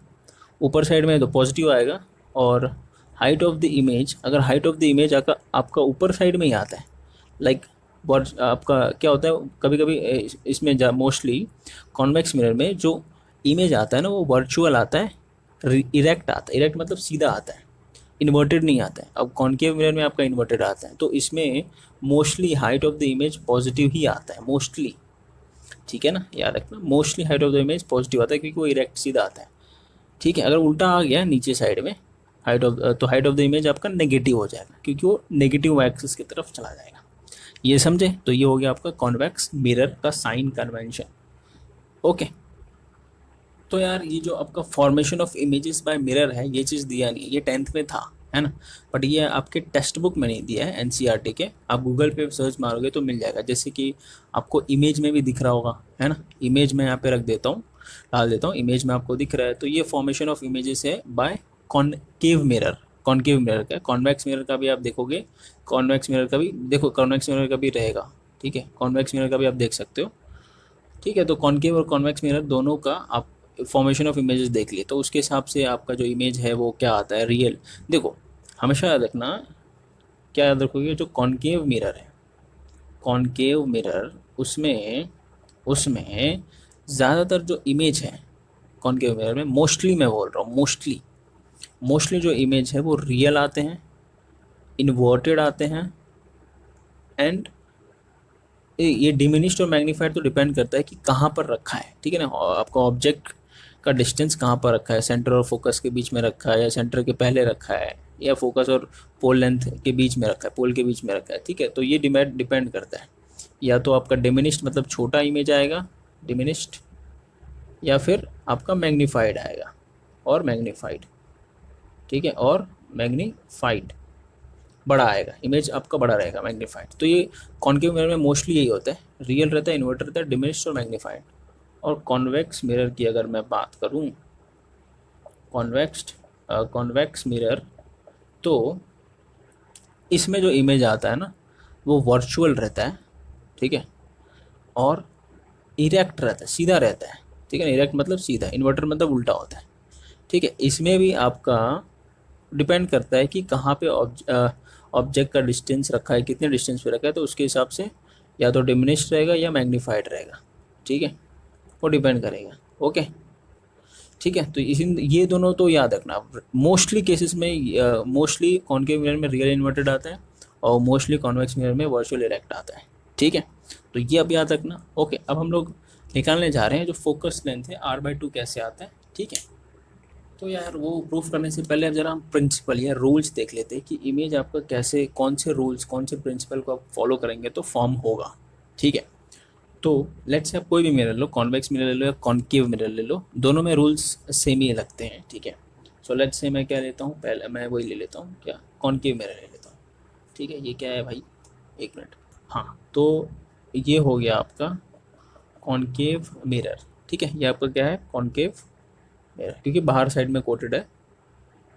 ऊपर साइड में है तो पॉजिटिव आएगा, और हाइट ऑफ द इमेज, अगर हाइट ऑफ द इमेज आपका ऊपर साइड में ही आता है, लाइक आपका क्या होता है कभी कभी इसमें मोस्टली कॉन्वेक्स मिरर में जो इमेज आता है ना वो वर्चुअल आता है, इरेक्ट आता है, इरेक्ट मतलब सीधा आता है, इन्वर्टेड नहीं आता है। अब कॉन्केव मिरर में आपका इन्वर्टेड आता है, तो इसमें mostly height of the image positive ही आता है मोस्टली, ठीक है ना, याद रखना mostly height of the image positive आता है क्योंकि वो इरेक्ट सीधा आता है, ठीक है। अगर उल्टा आ गया नीचे साइड में हाइट ऑफ द इमेज आपका नेगेटिव हो जाएगा क्योंकि वो नेगेटिव एक्सिस की तरफ चला जाएगा। ये समझे? तो ये हो गया आपका कॉन्वेक्स मिरर का साइन कन्वेंशन। ओके, तो यार ये जो आपका formation of images bye mirror है ये चीज़ दिया नहीं है, ये 10th में था, है ना, बट ये आपके टेक्स्ट बुक में नहीं दिया है एनसीईआरटी के। आप गूगल पे सर्च मारोगे तो मिल जाएगा, जैसे कि आपको इमेज में भी दिख रहा होगा, है ना, इमेज में यहाँ पे रख देता हूँ, डाल देता हूँ, इमेज में आपको दिख रहा है। तो ये फॉर्मेशन ऑफ इमेजेस है by concave mirror, concave mirror का। कॉन्वेक्स मिरर का भी आप देखोगे, कॉन्वेक्स मिरर का भी देखो, कॉन्वेक्स मिरर का भी रहेगा, ठीक है, कॉन्वेक्स मिरर का भी आप देख सकते हो, ठीक है। तो कॉनकेव और कॉन्वेक्स मिरर दोनों का आप फॉर्मेशन ऑफ इमेजेस देख लिए, तो उसके हिसाब से आपका जो इमेज है वो क्या आता है रियल। देखो हमेशा याद रखना, क्या याद रखोगे, जो कॉनकेव मिरर है, कॉनकेव मिरर उसमें उसमें ज़्यादातर जो इमेज है कॉनकेव मिरर में, मोस्टली मैं बोल रहा हूँ, मोस्टली जो इमेज है वो रियल आते हैं, इन्वर्टेड आते हैं, एंड ये डिमिनिश्ड और मैग्नीफाइड तो डिपेंड करता है कि कहाँ पर रखा है, ठीक है ना, आपका ऑब्जेक्ट का डिस्टेंस कहाँ पर रखा है, सेंटर और फोकस के बीच में रखा है या सेंटर के पहले रखा है या फोकस और पोल लेंथ के बीच में रखा है, पोल के बीच में रखा है, ठीक है। तो ये डिपेंड करता है, या तो आपका डिमिनिश्ड मतलब छोटा इमेज आएगा डिमिनिश्ड, या फिर आपका मैग्नीफाइड आएगा और मैग्नीफाइड, ठीक है, और मैग्नीफाइड बड़ा आएगा, इमेज आपका बड़ा रहेगा मैग्नीफाइड। तो ये कॉनकेव मिरर में मोस्टली यही होता है, रियल रहता है, इन्वर्टर रहता है, डिमिनिश्ड और मैग्नीफाइड। और कॉन्वेक्स मिरर की अगर मैं बात करूं, कॉन्वेक्स मिरर, तो इसमें जो इमेज आता है ना वो वर्चुअल रहता है, ठीक है, और इरेक्ट रहता है, सीधा रहता है, ठीक है ना, इरेक्ट मतलब सीधा, इन्वर्टर मतलब उल्टा होता है, ठीक है। इसमें भी आपका डिपेंड करता है कि कहाँ पे ऑब्जेक्ट का डिस्टेंस रखा है, कितने डिस्टेंस पे रखा है, तो उसके हिसाब से या तो डिमिनिश्ड रहेगा या मैग्नीफाइड रहेगा, ठीक है, वो डिपेंड करेगा। ओके, ठीक है। तो ये दोनों तो याद रखना, मोस्टली केसेस में मोस्टली कॉनकेव मिरर में रियल इन्वर्टेड आता है और मोस्टली कॉन्वेक्स मिरर में वर्चुअल इरेक्ट आता है, ठीक है। तो ये अब याद रखना। ओके, अब हम लोग निकालने जा रहे हैं जो फोकस लेंथ है r/2 कैसे आता है, ठीक है। तो यार वो प्रूफ करने से पहले अब जरा हम प्रिंसिपल या रूल्स देख लेते हैं कि इमेज आपका कैसे, कौन से रूल्स, कौन से प्रिंसिपल को आप फॉलो करेंगे तो फॉर्म होगा, ठीक है। तो लेट्स से आप कोई भी मिरर लो, कॉन्वेक्स मिरर ले लो या कॉनकेव मिरर ले लो, दोनों में रूल्स सेम ही लगते हैं, ठीक है। सो लेट्स से मैं क्या लेता हूँ, पहले मैं वही ले लेता हूँ, क्या, कॉनकेव मिरर ले लेता हूँ, ठीक है। ये क्या है भाई, एक मिनट, हाँ, तो ये हो गया आपका कॉनकेव मिरर, ठीक है। ये आपका क्या है, कॉनकेव मिरर, क्योंकि बाहर साइड में कोटेड है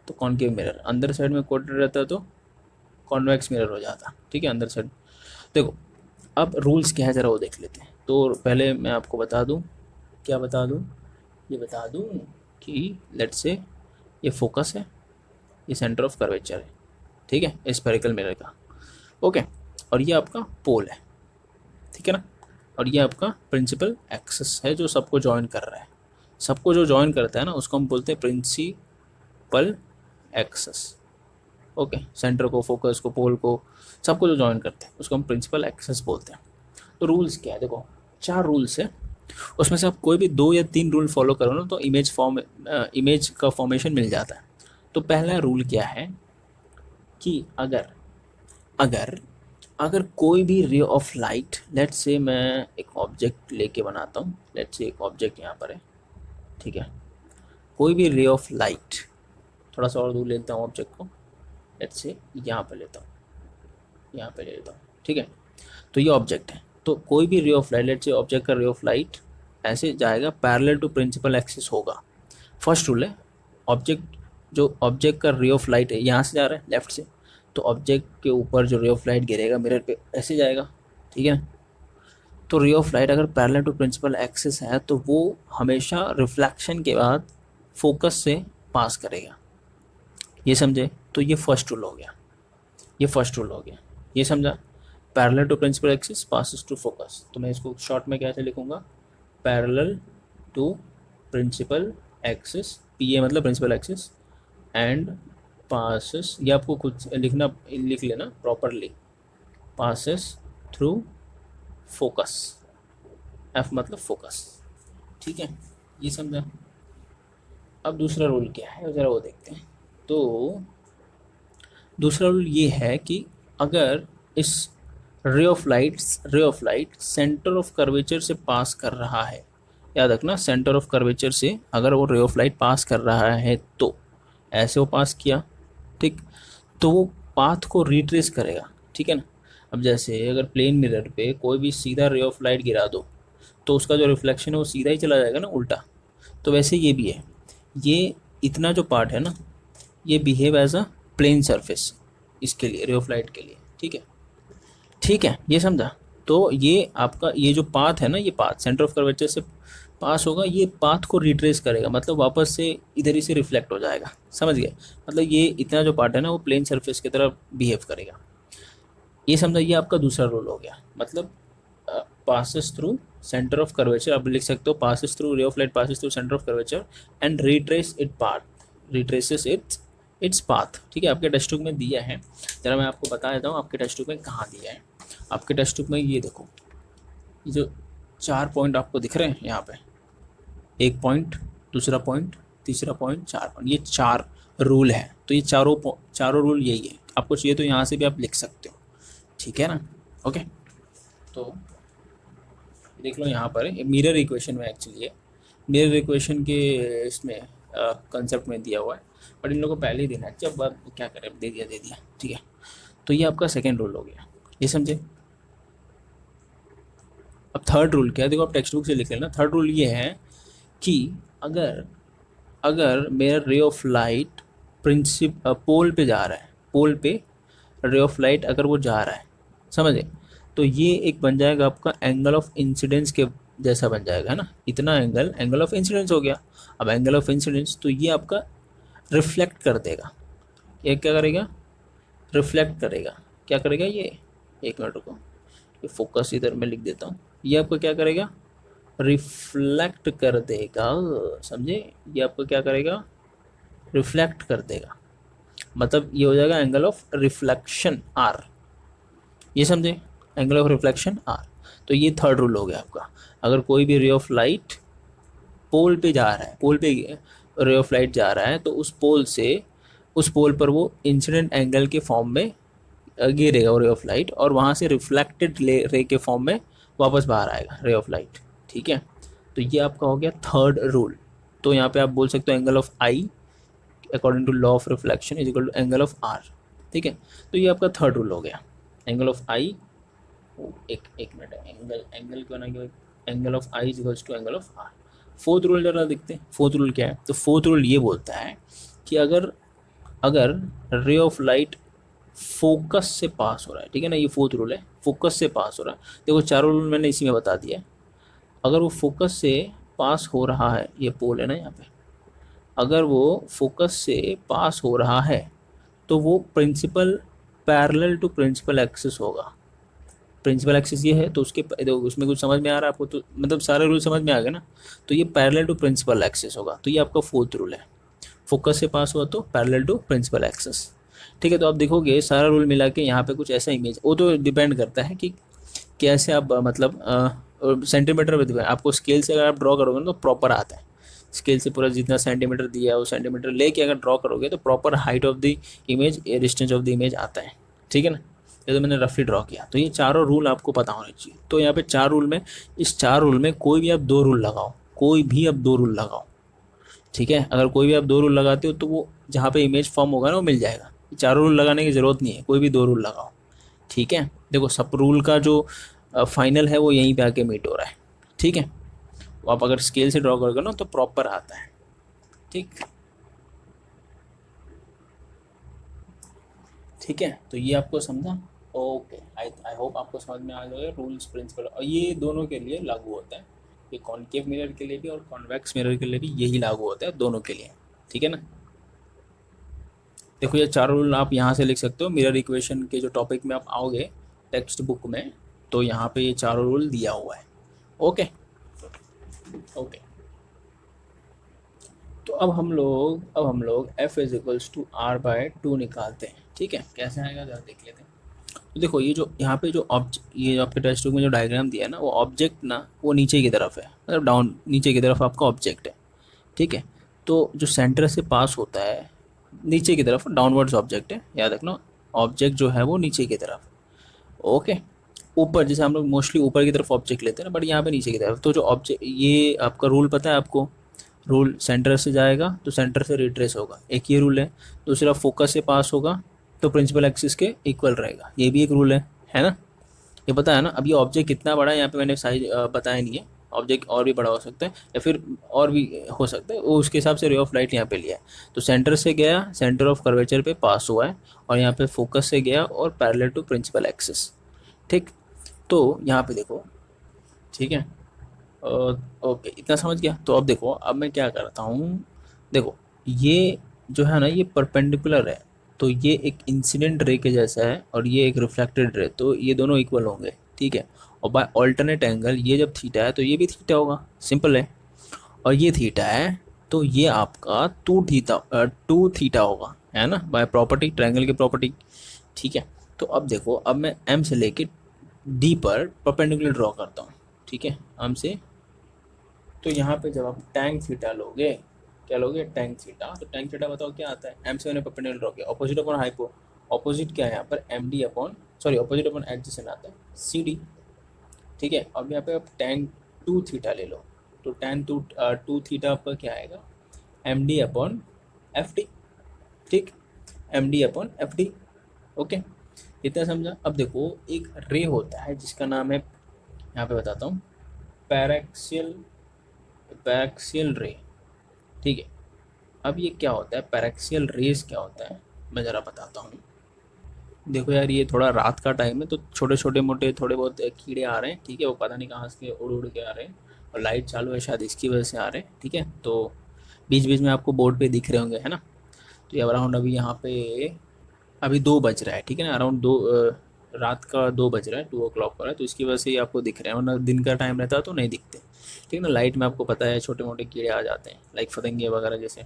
तो कॉनकेव मिरर, अंदर साइड में कोटेड रहता तो कॉन्वेक्स मिरर हो जाता, ठीक है, अंदर साइड। देखो अब रूल्स क्या है ज़रा वो देख लेते हैं। तो पहले मैं आपको बता दूं, क्या बता दूं, ये बता दूं कि लेट्स से ये फोकस है, ये सेंटर ऑफ कर्वेचर है, ठीक है, स्फेरिकल मिरर का, ओके, और ये आपका पोल है, ठीक है ना, और ये आपका प्रिंसिपल एक्सिस है जो सबको जॉइन कर रहा है, सबको जो जॉइन करता है ना उसको हम बोलते हैं प्रिंसिपल एक्सिस, ओके, सेंटर को, फोकस को, पोल को, सबको जो जॉइन करते हैं उसको हम प्रिंसिपल एक्सिस बोलते हैं। तो रूल्स क्या है, देखो 4 रूल्स है, उसमें से आप कोई भी 2 या 3 रूल फॉलो करो ना तो इमेज का फॉर्मेशन मिल जाता है। तो पहला रूल क्या है कि अगर अगर अगर कोई भी रे ऑफ लाइट, लेट्स से मैं एक ऑब्जेक्ट लेके बनाता हूँ, लेट्स से एक ऑब्जेक्ट यहाँ पर है, ठीक है, कोई भी रे ऑफ लाइट, थोड़ा सा और दूर लेता हूँ ऑब्जेक्ट को, लेट्स से यहाँ पे लेता हूँ, यहाँ पे ले लेता हूँ, ठीक है। तो ये ऑब्जेक्ट है, तो कोई भी रे of light, let's say object का रे ऑफ लाइट ऐसे जाएगा, पैरेलल टू प्रिंसिपल एक्सिस होगा। फर्स्ट रूल है, ऑब्जेक्ट का रे ऑफ लाइट है यहाँ से जा रहा है लेफ्ट से, तो ऑब्जेक्ट के ऊपर जो रे ऑफ लाइट गिरेगा मिरर पे ऐसे जाएगा, ठीक है। तो रे ऑफ लाइट अगर पैरेलल टू प्रिंसिपल एक्सिस है तो वो हमेशा रिफ्लेक्शन के बाद फोकस से पास करेगा, ये समझे। तो ये फर्स्ट रूल हो गया, ये फर्स्ट रूल हो गया, ये समझा। Parallel to principal axis passes to focus, तो मैं इसको शॉर्ट में कैसे लिखूंगा, parallel to principal axis, P A मतलब प्रिंसिपल एक्सिस, एंड पासिस, ये आपको खुद लिखना, लिख लेना properly, passes through focus, F मतलब फोकस, ठीक है, ये समझा। अब दूसरा रूल क्या है ज़रा वो देखते हैं। तो दूसरा रूल ये है कि अगर इस रे of light centre of curvature से पास कर रहा है, याद रखना सेंटर ऑफ कर्वेचर से अगर वो रे ऑफ लाइट पास कर रहा है, तो ऐसे वो पास किया, ठीक, तो वो पाथ को रिट्रेस करेगा, ठीक है ना। अब जैसे अगर प्लेन मिरर पे कोई भी सीधा रे ऑफ लाइट गिरा दो तो उसका जो रिफ्लेक्शन है वो सीधा ही चला जाएगा ना, उल्टा। तो वैसे ये भी है, ये इतना जो पार्ट है ना, ये behave as a plane surface इसके लिए, रे ऑफ लाइट के लिए, ठीक है, ठीक है, ये समझा। तो ये आपका ये जो पाथ है ना, ये पाथ सेंटर ऑफ कर्वेचर से पास होगा, ये पाथ को रिट्रेस करेगा, मतलब वापस से इधर ही से रिफ्लेक्ट हो जाएगा, समझ गए। मतलब ये इतना जो पार्ट है ना वो प्लेन सरफेस की तरह बिहेव करेगा, ये समझा। ये आपका दूसरा रूल हो गया, मतलब passes through centre of curvature, आप लिख सकते हो पासिस थ्रू रे of light passes through centre of curvature and retrace it path, retraces its path, ठीक है। आपके टेक्स्ट बुक में दिया है, जरा मैं आपको बता देता हूँ आपके टेक्स्ट बुक में कहाँ दिया है। आपके टेक्स्ट बुक में ये देखो, ये जो 4 पॉइंट आपको दिख रहे हैं यहाँ पे, 1 पॉइंट, दूसरा पॉइंट, तीसरा पॉइंट, 4 पॉइंट, ये 4 रूल है। तो ये चारों रूल यही है, आपको चाहिए तो यहाँ से भी आप लिख सकते हो, ठीक है ना। ओके, तो देख लो यहाँ पर मिरर इक्वेशन में, एक्चुअली है मिरर इक्वेशन के इसमें कंसेप्ट में दिया हुआ है, बट इन लोगों को पहले ही देना है, जब बात क्या करें, दे दिया, ठीक है। तो ये आपका सेकेंड रूल हो गया, ये समझे। अब थर्ड रूल क्या है, देखो आप टेक्स्ट बुक से लिख लेना। थर्ड रूल ये है कि अगर मेरा रे ऑफ लाइट पोल पे जा रहा है, पोल पे रे ऑफ लाइट अगर वो जा रहा है, समझे, तो ये एक बन जाएगा आपका एंगल ऑफ इंसिडेंस के जैसा बन जाएगा, है ना। इतना एंगल ऑफ इंसिडेंस हो गया। अब एंगल ऑफ इंसिडेंस तो ये आपका रिफ्लेक्ट कर देगा, ये क्या करेगा, रिफ्लेक्ट करेगा, क्या करेगा ये, एक मिनट रुको, ये फोकस इधर मैं लिख देता हूँ, ये आपको क्या करेगा, रिफ्लेक्ट कर देगा, समझे। ये आपको क्या करेगा, रिफ्लेक्ट कर देगा, मतलब ये हो जाएगा एंगल ऑफ रिफ्लेक्शन आर, ये समझे, एंगल ऑफ रिफ्लेक्शन आर। तो ये थर्ड रूल हो गया आपका। अगर कोई भी रे ऑफ लाइट पोल पे जा रहा है, पोल पे रे ऑफ लाइट जा रहा है, तो उस पोल पर वो इंसिडेंट एंगल के फॉर्म में गिरेगा रे ऑफ लाइट, और वहाँ से रिफ्लेक्टेड रे के फॉर्म में वापस बाहर आएगा रे ऑफ लाइट, ठीक है। तो ये आपका हो गया थर्ड रूल। तो यहाँ पे आप बोल सकते हो angle of I according to law of reflection is equal to angle of R, ठीक है। तो ये आपका थर्ड रूल हो गया, एंगल ऑफ आई, एक मिनट, एंगल क्यों ना, angle of I is equals to angle of R. Fourth rule जरा देखते हैं, फोर्थ रूल क्या है। तो फोर्थ रूल ये बोलता है कि अगर रे ऑफ लाइट फोकस से पास हो रहा है, ठीक है ना, ये फोर्थ रूल है, फोकस से पास हो रहा है। देखो चारों रूल मैंने इसी में बता दिया है। अगर वो फोकस से पास हो रहा है, ये पोल है ना यहाँ पे, अगर वो फोकस से पास हो रहा है तो वो principal parallel to principal axis होगा। प्रिंसिपल एक्सिस ये है, तो उसमें कुछ समझ में आ रहा है आपको, तो मतलब सारे रूल समझ में आ गए ना। तो ये पैरेलल टू प्रिंसिपल एक्सिस होगा, तो ये आपका फोर्थ रूल है, फोकस से पास हुआ तो पैरेलल टू प्रिंसिपल एक्सिस, ठीक है। तो आप देखोगे सारा रूल मिला के यहाँ पे कुछ ऐसा इमेज, वो तो डिपेंड करता है कि कैसे आप मतलब सेंटीमीटर में डिपेंड, आपको स्केल से अगर आप ड्रॉ करोगे ना तो प्रॉपर आता है, स्केल से पूरा जितना सेंटीमीटर दिया है वो सेंटीमीटर लेके अगर ड्रॉ करोगे तो proper height of the image, distance of the image आता है, ठीक है ना। ये तो मैंने रफली ड्रॉ किया। तो ये चारों रूल आपको पता होने चाहिए। तो यहाँ पे 4 रूल में, इस 4 रूल में कोई भी आप 2 रूल लगाओ, कोई भी आप 2 रूल लगाओ, ठीक है। अगर कोई भी आप 2 रूल लगाते हो तो वो जहाँ पे इमेज फॉर्म होगा ना वो मिल जाएगा। चारों रूल लगाने की ज़रूरत नहीं है, कोई भी 2 रूल लगाओ, ठीक है। देखो सब रूल का जो फाइनल है वो यहीं पे आके मीट हो रहा है, ठीक है। आप अगर स्केल से ड्रॉ करोगे ना तो प्रॉपर आता है, ठीक ठीक है। तो ये आपको समझा, ओके। आई होप आपको समझ में आ जाएगा रूल्स प्रिंसिपल, और ये दोनों के लिए लागू होता है, ये कॉनकेव मिरर के लिए भी और कॉन्वेक्स मिरर के लिए भी यही लागू होता है, दोनों के लिए, ठीक है ना। देखो ये चारों रूल आप यहाँ से लिख सकते हो, मिरर इक्वेशन के जो टॉपिक में आप आओगे टेक्स्ट बुक में, तो यहाँ पे ये चारों रूल दिया हुआ है। ओके ओके, तो अब हम लोग f is equals to R by two निकालते हैं। ठीक है, कैसे आएगा जरा देख लेते हैं। तो देखो ये जो यहाँ पे जो ये जो आपके टेक्स्ट बुक में जो डायग्राम दिया है ना, वो ऑब्जेक्ट ना वो नीचे की तरफ है, मतलब डाउन नीचे की तरफ आपका ऑब्जेक्ट है। ठीक है, तो जो सेंटर से पास होता है नीचे की तरफ डाउनवर्ड्स ऑब्जेक्ट है, याद रखना ऑब्जेक्ट जो है वो नीचे की तरफ। ओके, ऊपर जैसे हम लोग मोस्टली ऊपर की तरफ ऑब्जेक्ट लेते हैं ना, बट यहाँ पे नीचे की तरफ। तो जो ऑब्जेक्ट ये आपका रूल पता है आपको, रूल सेंटर से जाएगा तो सेंटर से रिट्रेस होगा, एक ये रूल है। दूसरा फोकस से पास होगा तो प्रिंसिपल एक्सिस के इक्वल रहेगा, ये भी एक रूल है ना, ये पता है ना। अब ये ऑब्जेक्ट कितना बड़ा है यहाँ पे मैंने साइज बताया नहीं है, ऑब्जेक्ट और भी बड़ा हो सकता है या फिर और भी हो सकता है, वो उसके हिसाब से रे ऑफ लाइट यहाँ पे लिया है। तो सेंटर से गया, सेंटर ऑफ कर्वेचर पे पास हुआ है, और यहाँ पे फोकस से गया और पैरेलल टू प्रिंसिपल एक्सिस। ठीक, तो यहाँ पे देखो, ठीक है, ओके इतना समझ गया। तो अब देखो, अब मैं क्या करता हूँ, देखो ये जो है ना ये परपेंडिकुलर है, तो ये एक इंसिडेंट रे के जैसा है और ये एक रिफ्लेक्टेड रे, तो ये दोनों इक्वल होंगे। ठीक है, और बाय ऑल्टरनेट एंगल ये जब थीटा है तो ये भी थीटा होगा, सिंपल है। और ये थीटा है तो ये आपका टू थीटा होगा, है ना, बाय प्रॉपर्टी, ट्रायंगल की प्रॉपर्टी। ठीक है, तो अब देखो, अब मैं एम से लेके डी पर परपेंडिकुलर ड्रॉ करता हूँ। ठीक है, एम से, तो यहाँ पे जब आप टैन थीटा लोगे, क्या लोगे, टैन थीटा, तो टैन थीटा बताओ क्या आता है, एम से मैंने परपेंडिकुलर ड्रॉ किया, ऑपोजिट अपॉन हाइपो, ऑपोजिट क्या है यहाँ पर, M D upon, sorry opposite upon adjacent आता है सी डी। ठीक है, अब यहाँ पे आप टैन टू थीटा ले लो, तो टैन टू थीटा आपका क्या आएगा, M D upon F D. ठीक, M D upon F D. Okay, इतना समझा। अब देखो एक रे होता है जिसका नाम है, यहाँ पे बताता हूँ, पैरेक्सियल रे। ठीक है, अब ये क्या होता है, पैरेक्सियल रेज क्या होता है, मैं ज़रा बताता हूँ। देखो यार, ये थोड़ा रात का टाइम है तो छोटे छोटे मोटे थोड़े बहुत कीड़े आ रहे हैं। ठीक है, वो पता नहीं कहाँ से उड़ उड़ के आ रहे हैं, और लाइट चालू है शायद इसकी वजह से आ रहे हैं। ठीक है, तो बीच बीच में आपको बोर्ड पे दिख रहे होंगे, है ना। तो ये अराउंड अभी यहाँ पे अभी 2 बज रहा है। ठीक है ना, अराउंड रात का 2 बज रहा है, 2 o'clock हो रहा है, तो इसकी वजह से ये आपको दिख रहे हैं, वरना दिन का टाइम रहता तो नहीं दिखते। ठीक है ना, लाइट में आपको पता है छोटे मोटे कीड़े आ जाते हैं, लाइक फतंगे वगैरह जैसे।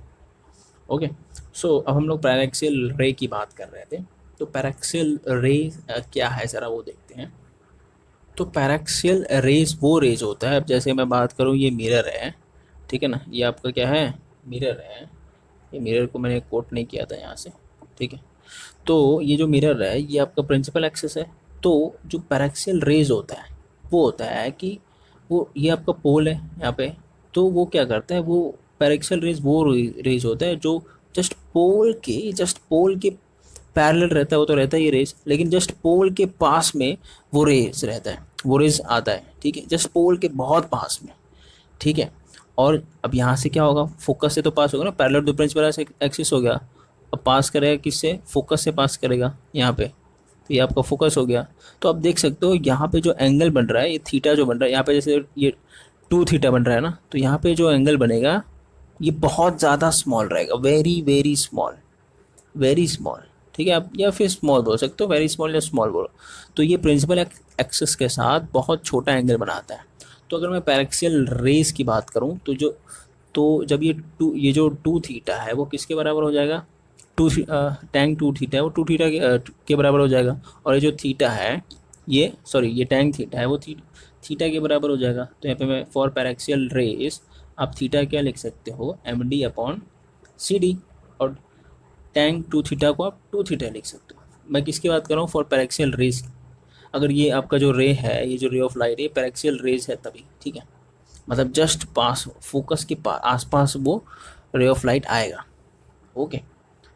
ओके, सो अब हम लोग पैरेक्सियल रे की बात कर रहे थे, तो पैरेक्सियल रे क्या है ज़रा वो देखते हैं। तो पैरेक्सियल रेज वो रेज होता है, अब जैसे मैं बात करूँ, ये मिरर है, ठीक है ना, ये आपका क्या है, मिरर है। ये मिरर को मैंने कोट नहीं किया था यहाँ से। ठीक है, तो ये जो मिरर है ये आपका प्रिंसिपल एक्सिस है। तो जो पैरेक्सियल रेज होता है वो होता है कि वो, ये आपका पोल है यहाँ पे, तो वो क्या करता है, वो पैरेक्सियल रेज वो रेज होता है जो जस्ट पोल के पैरेलल रहता है, वो तो रहता है ये रेज, लेकिन जस्ट पोल के पास में वो रेज रहता है, वो रेज आता है। ठीक है, जस्ट पोल के बहुत पास में। ठीक है, और अब यहाँ से क्या होगा, फोकस से तो पास होगा ना, पैरेलल टू प्रिंसिपल एक्सिस हो गया। अब पास करेगा किससे, फोकस से पास करेगा यहाँ पे, तो ये आपका फोकस हो गया। तो आप देख सकते हो यहाँ पे जो एंगल बन रहा है, ये थीटा जो बन रहा है यहाँ पे, जैसे ये 2 थीटा बन रहा है ना, तो यहाँ पे जो एंगल बनेगा ये बहुत ज़्यादा स्मॉल रहेगा, very very small, very small. ठीक है, आप या फिर स्मॉल बोल सकते हो, वेरी स्मॉल या स्मॉल बोलो। तो ये प्रिंसिपल एक्सिस के साथ बहुत छोटा एंगल बनाता है। तो अगर मैं पैरेक्सियल रेज की बात करूँ तो जब ये जो 2 थीटा है वो किसके बराबर हो जाएगा, टैंग 2 थीटा है वो 2 थीटा के बराबर हो जाएगा। और ये जो थीटा है, ये सॉरी ये टैंग थीटा है वो थीटा के बराबर हो जाएगा। तो यहाँ पे मैं फॉर पैरेक्सियल रेज आप थीटा क्या लिख सकते हो, M D upon C D, और टैंग 2 थीटा को आप 2 थीटा लिख सकते हो। मैं किसकी बात कर रहा हूँ, फॉर पैरेक्सियल रेज। अगर ये आपका जो रे है, ये जो रे ऑफ लाइट है, पैरेक्सियल रेज है तभी। ठीक है, मतलब जस्ट पास, फोकस के पास आसपास वो रे ऑफ लाइट आएगा। Okay,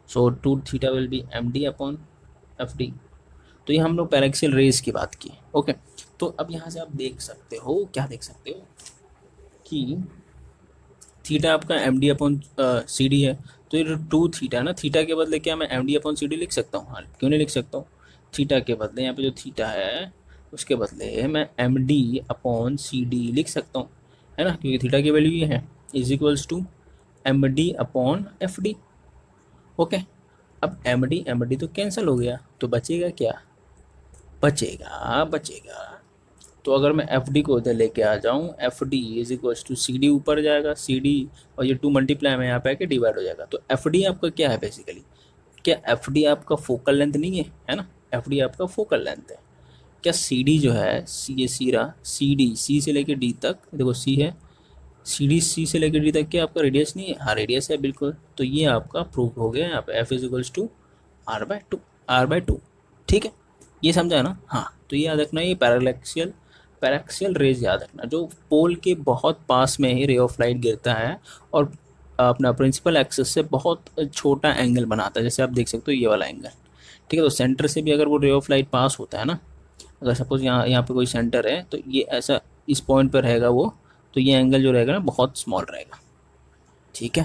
so 2 theta will be M D upon F D. तो ये हम लोग पैरेक्सियल रेज की बात की। ओके, तो अब यहाँ से आप देख सकते हो, क्या देख सकते हो कि थीटा आपका M D upon C D है। तो ये 2 थीटा ना, थीटा के बदले क्या मैं M D upon C D लिख सकता हूँ, हाँ क्यों नहीं लिख सकता हूँ। थीटा के बदले यहाँ पे जो थीटा है उसके बदले मैं M D upon C D लिख सकता हूँ, है ना, क्योंकि थीटा की वैल्यू ये है, is equals to M D upon F D. Okay, अब एम डी तो कैंसिल हो गया, तो बचेगा क्या, बचेगा। तो अगर मैं एफ डी को उधर लेके आ जाऊँ, F D is equals to C D ऊपर जाएगा, सी डी और ये 2 मल्टीप्लाई में यहाँ पे आके डिवाइड हो जाएगा। तो एफ डी आपका क्या है बेसिकली, क्या एफ डी आपका फोकल लेंथ नहीं है ना, एफ डी आपका फोकल लेंथ है। क्या सी डी जो है, सी ये सी रहा, सी डी सी से लेके डी तक, देखो सी है, सी डी सी से लेके डी तक क्या आपका रेडियस नहीं है, हाँ रेडियस है बिल्कुल। तो ये आपका प्रूव हो गया यहाँ पे F is equals to R by two, ठीक है, ये समझा है ना। हाँ तो ये याद रखना, ये पैराक्सियल रेज याद रखना, जो पोल के बहुत पास में ही रे ऑफ लाइट गिरता है और अपना प्रिंसिपल एक्सिस से बहुत छोटा एंगल बनाता है, जैसे आप देख सकते हो ये वाला एंगल, ठीक है। तो सेंटर से भी अगर वो रे ऑफ लाइट पास होता है ना, अगर सपोज यहाँ पे कोई सेंटर है तो ये ऐसा इस पॉइंट पर रहेगा वो, तो ये एंगल जो रहेगा ना बहुत स्मॉल रहेगा, ठीक है।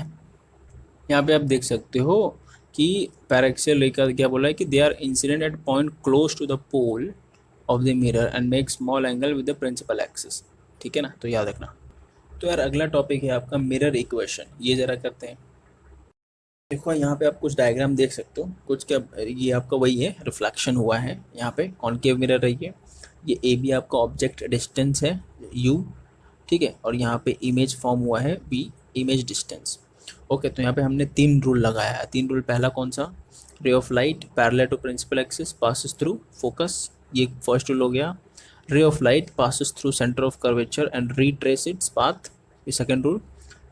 यहाँ पे आप देख सकते हो कि पैराक्सियल रे का क्या बोला है कि they are incident at point close to the pole of the mirror and make small angle with the principal axis, ठीक है ना, तो याद रखना। तो यार अगला टॉपिक है आपका मिरर इक्वेशन, ये ज़रा करते हैं। देखो यहाँ पे आप कुछ डायग्राम देख सकते हो, कुछ क्या, ये आपका वही है, रिफ्लेक्शन हुआ है यहाँ पे, कॉनकेव मिरर है ये ए बी आपका ऑब्जेक्ट डिस्टेंस है यू, ठीक है, और यहाँ पे इमेज फॉर्म हुआ है बी इमेज डिस्टेंस। ओके, तो यहाँ पे हमने 3 रूल लगाया है। 3 रूल, पहला कौन सा, ray of light parallel to principal axis passes through focus, ये फर्स्ट रूल हो गया। Ray of light passes through centre of curvature and retrace its path, ये सेकंड रूल।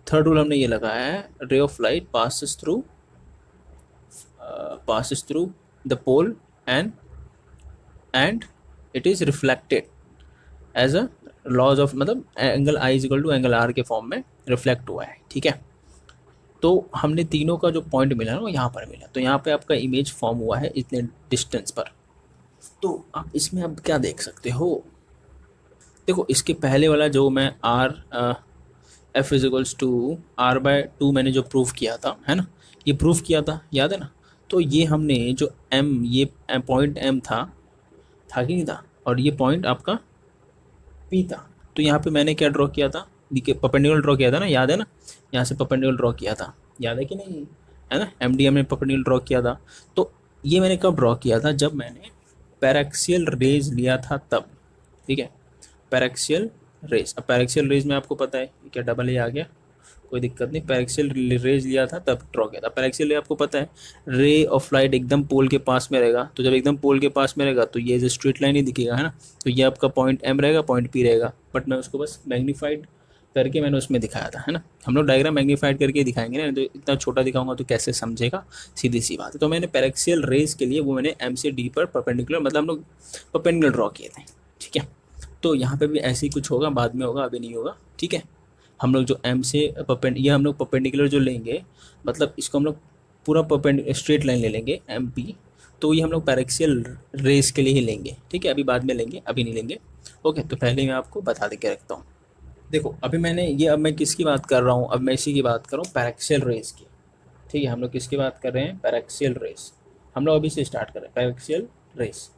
थर्ड रूल हमने ये लगाया है, ray of light passes through the pole and it is reflected as a laws of, मतलब angle I is equal to angle R के फॉर्म में रिफ्लेक्ट हुआ है, ठीक है। तो हमने तीनों का जो पॉइंट मिला ना वो यहाँ पर मिला, तो यहाँ पे आपका इमेज फॉर्म हुआ है इतने डिस्टेंस पर। तो आप इसमें अब क्या देख सकते हो, देखो इसके पहले वाला जो मैं R F is equals to R/2 मैंने जो प्रूव किया था, है ना, ये प्रूव किया था, याद है ना। तो ये हमने जो एम, ये पॉइंट एम था कि नहीं था, और ये पॉइंट आपका पी था। तो यहाँ पे मैंने क्या ड्रॉ किया था, देखिए परपेंडिकुलर ड्रॉ किया था ना, याद है ना, यहाँ से परपेंडिकुलर ड्रॉ किया था, याद है कि नहीं, है ना, एमडीएम में परपेंडिकुलर ड्रॉ किया था। तो ये मैंने कब ड्रॉ किया था, जब मैंने पैराक्सियल रेज लिया था तब, ठीक है, पैराक्सियल रेज। अब पैराक्सियल रेज में आपको पता है क्या डबल ए आ गया, कोई दिक्कत नहीं, पैराक्सियल रेज लिया था तब ड्रॉ किया था। पैराक्सियल रे आपको पता है, रे ऑफ लाइट एकदम पोल के पास में रहेगा, तो जब एकदम पोल के पास में रहेगा तो ये जो स्ट्रेट लाइन ही दिखेगा, है ना। तो ये आपका पॉइंट एम रहेगा, पॉइंट पी रहेगा, बट मैं उसको बस मैग्नीफाइड करके मैंने उसमें दिखाया था, है ना। हम लोग डायग्राम मैग्नीफाइड करके दिखाएंगे ना, तो इतना छोटा दिखाऊंगा तो कैसे समझेगा, सीधी सी बात है। तो मैंने पैराक्सियल रेज के लिए वो मैंने एम से डी पर परपेंडिकुलर, मतलब हम लोग परपेंडिकुलर ड्रॉ किए थे, ठीक है। तो यहाँ पे भी ऐसे ही कुछ होगा, बाद में होगा, अभी नहीं होगा, ठीक है। हम लोग जो एम से ये हम लोग परपेंडिकुलर जो लेंगे, मतलब इसको हम लोग पूरा स्ट्रेट लाइन ले लेंगे एम पी, तो ये हम लोग पैराक्सियल रेस के लिए ही लेंगे, ठीक है, अभी बाद में लेंगे, अभी नहीं लेंगे। ओके, तो पहले मैं आपको बता दे के रखता हूँ। देखो अभी मैंने ये, अब मैं किसकी बात कर रहा हूँ, अब मैं इसी की बात कर रहा हूँ, पैराक्सियल रेस की, ठीक है। हम लोग किसकी बात कर रहे हैं, पैराक्सियल रेस, हम लोग अभी से स्टार्ट कर रहे हैं पैराक्सियल रेस।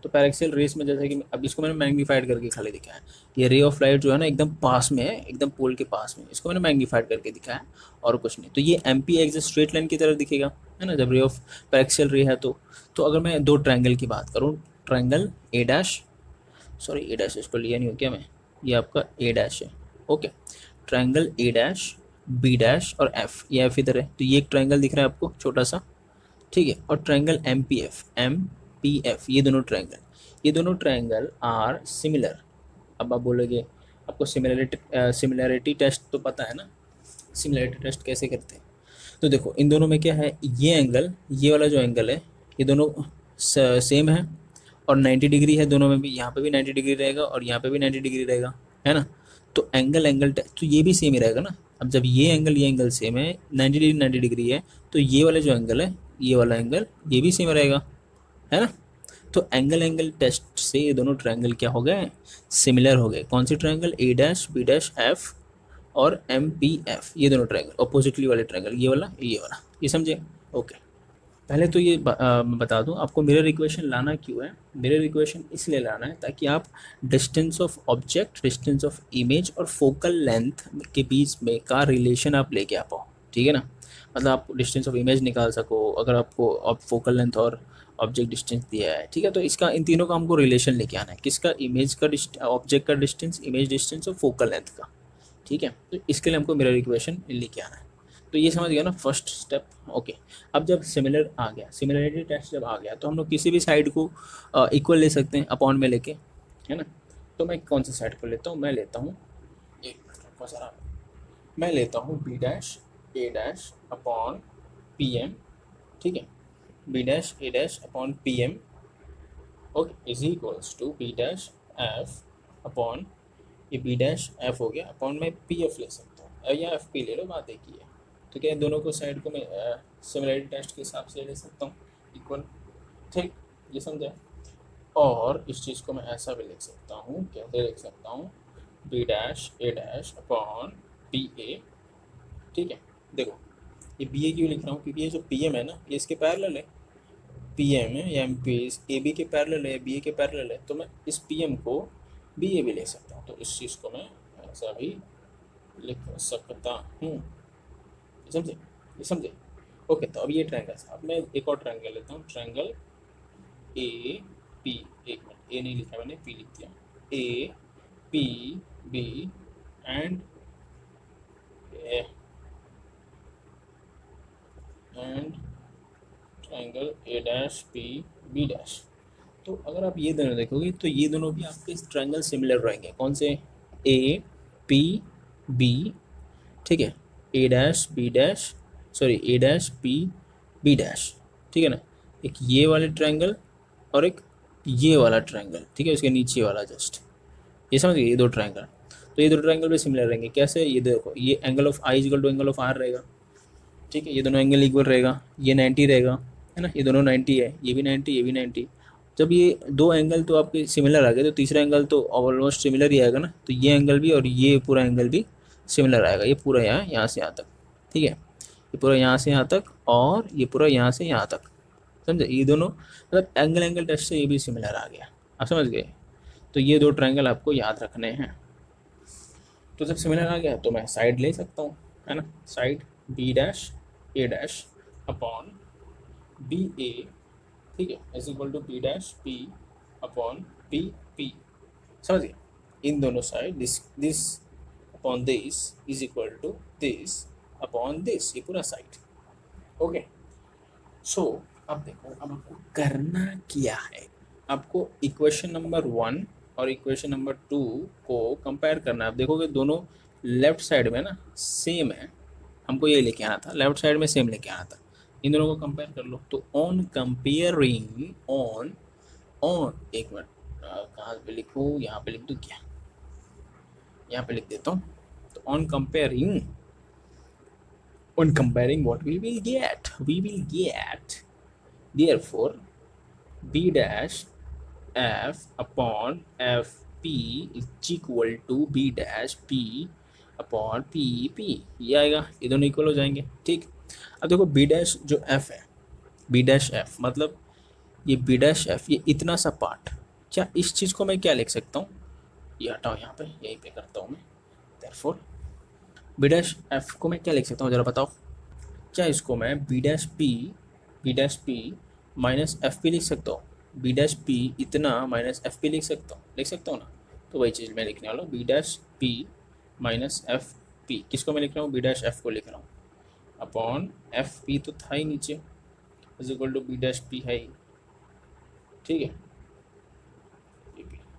तो पैराक्सियल रेस में जैसे कि अब इसको मैंने मैग्नीफाइड करके खाली दिखाया, ये रे ऑफ लाइट जो है ना एकदम पास में है, एकदम पोल के पास में, इसको मैंने मैग्नीफाइड करके दिखाया और कुछ नहीं। तो ये M P X straight line की तरह दिखेगा, है ना, जब रे ऑफ पैराक्सियल रे है तो अगर मैं 2 ट्रायंगल की बात करूँ, triangle A dash, sorry A dash इसको लिया नहीं हो क्या मैं, ये आपका ए डैश है, okay, triangle A dash B dash और एफ, ये एफ इधर है, तो ये एक ट्रायंगल दिख रहा है आपको छोटा सा, ठीक है। और ट्रायंगल एम पी एफ, ये दोनों ट्रायंगल आर सिमिलर। अब आप बोलोगे आपको सिमिलैरिटी टेस्ट तो पता है ना, सिमिलैरिटी टेस्ट कैसे करते हैं। तो देखो इन दोनों में क्या है, ये एंगल, ये वाला जो एंगल है, ये दोनों सेम है और 90 डिग्री है दोनों में भी, यहाँ पे भी 90 डिग्री रहेगा और यहाँ पे भी 90 डिग्री रहेगा, है ना। तो एंगल तो ये भी सेम ही रहेगा ना। अब जब ये एंगल सेम है, 90 डिग्री है, तो ये वाला जो एंगल है, ये वाला एंगल ये भी सेम रहेगा, है ना। तो एंगल टेस्ट से ये दोनों ट्रायंगल क्या हो गए, सिमिलर हो गए। कौन सी triangle, A dash B dash F और एम पी एफ, ये दोनों ट्रायंगल अपोजिटली वाले ट्रायंगल, ये वाला ये समझे। ओके, पहले तो ये मैं बता दूं आपको मिरर इक्वेशन लाना क्यों है। मिरर इक्वेशन इसलिए लाना है ताकि आप distance of object, distance of image और फोकल लेंथ के बीच में का रिलेशन आप लेके आ पाओ, ठीक है ना। मतलब आप डिस्टेंस ऑफ इमेज निकाल सको, अगर आपको अब फोकल लेंथ और ऑब्जेक्ट डिस्टेंस दिया है, ठीक है, तो इसका इन तीनों का हमको रिलेशन लेके आना है, किसका, इमेज का ऑब्जेक्ट का डिस्टेंस, इमेज डिस्टेंस और फोकल लेंथ का, ठीक है। तो इसके लिए हमको मिरर इक्वेशन लेके आना है। तो ये समझ गया ना फर्स्ट स्टेप। ओके, अब जब सिमिलर आ गया, सिमिलरिटी टेस्ट जब आ गया, तो हम लोग किसी भी साइड को इक्वल ले सकते हैं अपॉन में लेके, है ना। तो मैं कौन सी साइड को लेता हूँ, मैं लेता हूँ, एक मिनट रुको जरा, मैं लेता हूँ B dash A dash upon P M, ठीक है, B dash A dash upon P M, okay, is equals to B dash F upon, ये बी डैश एफ हो गया, अपॉन में पी एफ ले सकता हूँ या एफ पी ले लो, बात एक ही है। तो क्या इन दोनों को साइड को मैं सिमिलरिटी टेस्ट के हिसाब से ले सकता हूँ इक्वल, ठीक, ये समझा। और इस चीज़ को मैं ऐसा भी लिख सकता हूँ, कैसे लिख सकता हूँ, B dash A dash upon P A, ठीक है। देखो ये बी ए क्यों लिख रहा हूँ, क्योंकि ये जो पी एम है ना, ये इसके पैरेलल है, पी एम है या एम पी ए बी के पैरेलल है, बी ए के पैरेलल है, तो मैं इस पी एम को बी ए भी ले सकता हूँ। तो इस चीज़ को मैं ऐसा भी लिख सकता हूँ, समझे, ये समझे। ओके, तो अब ये ट्रायंगल, अब मैं एक और ट्रायंगल लेता हूँ, ट्रायंगल ए पी, एक मिनट, ए नहीं लिखा मैंने, पी लिख दिया, A P B and triangle A dash P B dash. तो अगर आप ये दोनों देखोगे तो ये दोनों भी आपके ट्रायंगल सिमिलर रहेंगे, कौन से, ए पी बी, ठीक है, ए dash B dash, sorry A dash P B dash, ठीक है ना। एक ये वाले ट्रायंगल और एक ये वाला ट्रायंगल, ठीक है, उसके नीचे वाला जस्ट, ये समझ गए, ये दो ट्रायंगल। तो ये दो ट्रायंगल भी सिमिलर रहेंगे, कैसे, ये देखो, ये angle of I equal to angle of R रहेगा, ठीक है, ये दोनों एंगल इक्वल रहेगा, ये 90 रहेगा, है ना, ये दोनों 90 है, ये भी 90, ये भी 90। जब ये दो एंगल तो आपके सिमिलर आ गए, तो तीसरा एंगल तो ऑलमोस्ट सिमिलर ही आएगा ना, तो ये एंगल भी और ये पूरा एंगल भी सिमिलर आएगा, ये पूरा यहाँ से यहाँ तक, ठीक है, ये पूरा यहाँ से यहाँ तक और ये पूरा यहाँ से यहाँ तक, समझे, ये दोनों मतलब एंगल एंगल टेस्ट से ये भी सिमिलर आ गया, आप समझ गए। तो ये दो ट्रायंगल आपको याद रखने हैं। तो जब सिमिलर आ गया तो मैं साइड ले सकता हूँ, है ना, side B dash A dash upon B A, ठीक है, is equal to B dash P upon P P, समझ गए। इन दोनों side this upon this is equal to this upon this, ये पूरा साइड, ओके। सो अब देखो, अब आपको करना क्या है, आपको इक्वेशन नंबर 1 और इक्वेशन नंबर 2 को कंपेयर करना है। आप देखोगे दोनों लेफ्ट साइड में ना सेम है, हमको ये लेके आना था, लेफ्ट साइड में सेम लेके आना था, इन दोनों को कंपेयर कर लो। तो ऑन कंपेयरिंग, ऑन ऑन एक मिनट, कहाँ पे लिखूँ, यहाँ पे लिख दूँ क्या, यहाँ पे लिख देता हूँ। तो on comparing what we will get therefore b dash f upon f p is equal to b dash p upon P P, ये आएगा, ये दोनों इक्वल हो जाएंगे, ठीक। अब देखो बी डैश जो एफ है, बी डैश एफ मतलब ये बी डैश एफ, ये इतना सा पार्ट, क्या इस चीज़ को मैं क्या लिख सकता हूँ, ये हटाओ यहाँ पे, यहीं पे करता हूँ मैं, देयरफॉर बी डैश एफ को मैं क्या लिख सकता हूँ जरा बताओ, क्या इसको मैं B dash P minus F P लिख सकता हूँ, बी डैश पी इतना माइनस एफ पी लिख सकता हूँ ना। तो वही चीज़ मैं लिखने वाला हूँ, B dash P minus F P, किसको मैं लिख रहा हूँ, बी डैश एफ को लिख रहा हूँ, अपॉन एफ पी तो था ही नीचे, is equal to B dash P है ही, ठीक है,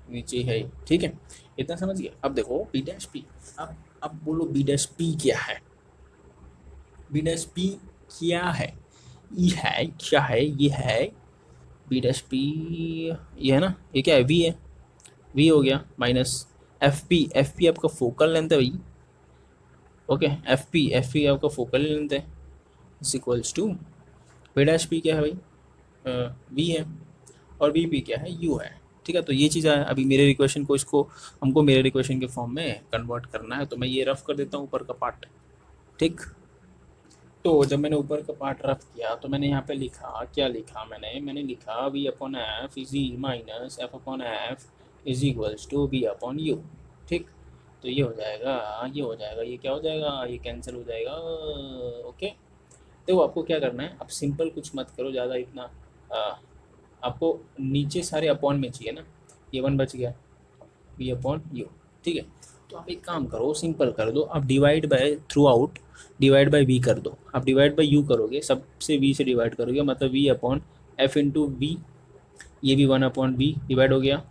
नीचे है ही, ठीक है, इतना समझ गया। अब देखो बी डैश पी, अब बोलो बी डैश पी क्या है, बी डैश पी क्या है, ई है, क्या है, ये है बी डैश पी, ये है ना, ये क्या है, वी है, वी हो गया माइनस एफ पी आपका फोकल लेंथ है भाई, ओके, एफ पी आपका फोकल लेंथ है, is equals to B dash P क्या है भाई, वी है, और वी पी क्या है, यू है, ठीक है। तो ये चीज़ है, अभी मेरे इक्वेशन को इसको हमको मेरे इक्वेशन के फॉर्म में कन्वर्ट करना है, तो मैं ये रफ कर देता हूँ ऊपर का पार्ट, ठीक। तो जब मैंने ऊपर का पार्ट रफ किया तो मैंने यहाँ पे लिखा, क्या लिखा मैंने लिखा V upon F is E minus F upon F is equals to V upon U, ठीक। तो ये हो जाएगा, ये हो जाएगा, ये क्या हो जाएगा, ये कैंसिल हो जाएगा। ओके, देखो आपको क्या करना है, अब सिंपल कुछ मत करो ज़्यादा इतना। आ, आपको नीचे सारे अपॉन में चाहिए ना, ये वन बच गया, वी अपॉन यू, ठीक है। तो आप एक काम करो, सिंपल कर दो, आप divide by throughout, divide by V कर दो। आप डिवाइड बाय यू करोगे, सबसे वी से डिवाइड करोगे, मतलब V upon F into V, ये भी वन अपॉन वी डिवाइड हो गया,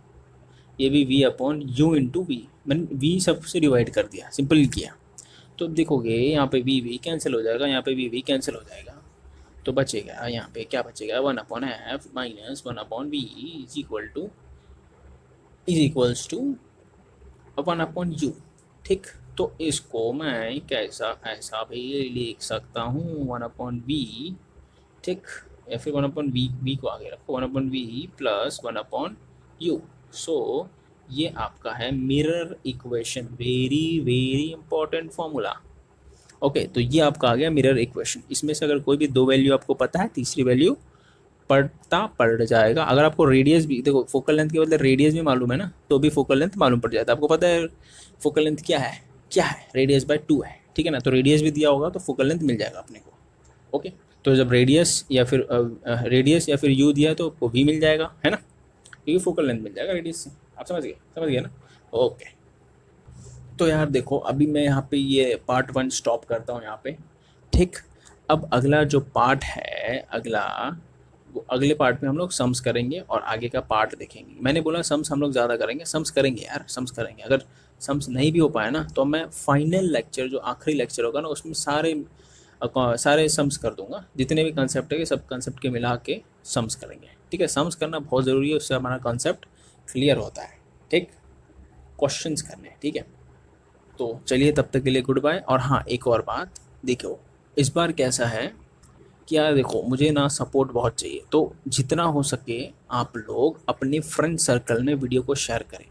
ये भी V upon U into V, मैंने वी सबसे डिवाइड कर दिया, सिंपल किया। तो देखोगे यहाँ पे वी वी कैंसिल हो जाएगा, यहाँ पे वी वी कैंसिल हो जाएगा, तो बचेगा यहाँ पे क्या बचेगा, one upon F minus one upon V is equals to one upon U, ठीक। तो इसको मैं कैसा ऐसा भी लिख सकता हूँ, वन अपॉन वी, ठीक, या फिर वन अपॉन वी, वी को आगे रखो, one upon V plus one upon U. So ये आपका है mirror equation, very very important formula. Okay, तो ये आपका आ गया मिरर इक्वेशन। इसमें से अगर कोई भी दो वैल्यू आपको पता है, तीसरी वैल्यू पड़ जाएगा। अगर आपको रेडियस भी, देखो फोकल लेंथ के बदले रेडियस भी मालूम है ना, तो भी फोकल लेंथ मालूम पड़ जाता है। आपको पता है फोकल लेंथ क्या है, रेडियस बाय 2 है, ठीक है ना। तो रेडियस भी दिया होगा तो फोकल लेंथ मिल जाएगा अपने को। ओके, तो जब रेडियस या फिर यू दिया तो वो भी मिल जाएगा, है ना, क्योंकि फोकल लेंथ मिल जाएगा रेडियस से। आप समझ गए ना। ओके, तो यार देखो अभी मैं यहाँ पे ये पार्ट 1 स्टॉप करता हूँ यहाँ पे, ठीक। अब अगला जो पार्ट है, वो अगले पार्ट में हम लोग सम्स करेंगे और आगे का पार्ट देखेंगे। मैंने बोला सम्स हम लोग ज़्यादा करेंगे, सम्स करेंगे यार, सम्स करेंगे। अगर सम्स नहीं भी हो पाया ना तो मैं फाइनल लेक्चर, जो आखिरी लेक्चर होगा ना, उसमें सारे सम्स कर दूंगा, जितने भी कंसेप्ट है सब कंसेप्ट के मिला के सम्स करेंगे, ठीक है। सम्स करना बहुत ज़रूरी है, उससे हमारा कंसेप्ट क्लियर होता है, ठीक। क्वेश्चंस करने, ठीक है। तो चलिए तब तक के लिए गुड बाय। और हाँ, एक और बात देखो, इस बार कैसा है कि यार देखो, मुझे ना सपोर्ट बहुत चाहिए, तो जितना हो सके आप लोग अपने फ्रेंड सर्कल में वीडियो को शेयर करें,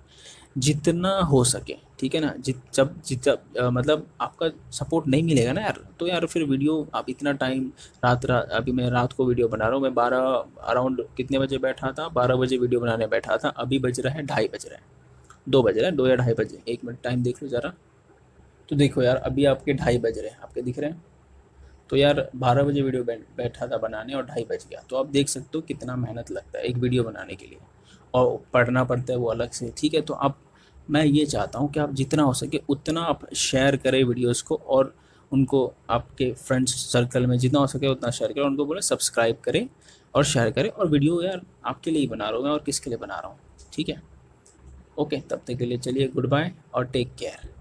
जितना हो सके, ठीक है ना। मतलब आपका सपोर्ट नहीं मिलेगा ना यार, तो यार फिर वीडियो आप इतना टाइम अभी मैं रात को वीडियो बना रहा हूँ, मैं 12 अराउंड कितने बजे बैठा था, 12 बजे वीडियो बनाने बैठा था, अभी बज रहा है 2:30 बज रहा है, 2 बज रहा है, 2 या 2:30 बजे, 1 मिनट टाइम देख लो ज़रा। तो देखो यार अभी आपके 2:30 बज रहे हैं, आपके दिख रहे हैं। तो यार 12 बजे वीडियो बैठा था बनाने और 2:30 बज गया, तो आप देख सकते हो कितना मेहनत लगता है एक वीडियो बनाने के लिए, और पढ़ना पड़ता है वो अलग से, ठीक है। तो आप, मैं ये चाहता हूँ कि आप जितना हो सके उतना आप शेयर करें वीडियोस को, और उनको आपके फ्रेंड्स सर्कल में जितना हो सके उतना शेयर करें, उनको बोले सब्सक्राइब करें और शेयर करें। और वीडियो यार आपके लिए ही बना रहा हूँ मैं, और किसके लिए बना रहा हूँ, ठीक है। ओके, तब तक के लिए चलिए गुड बाय और टेक केयर।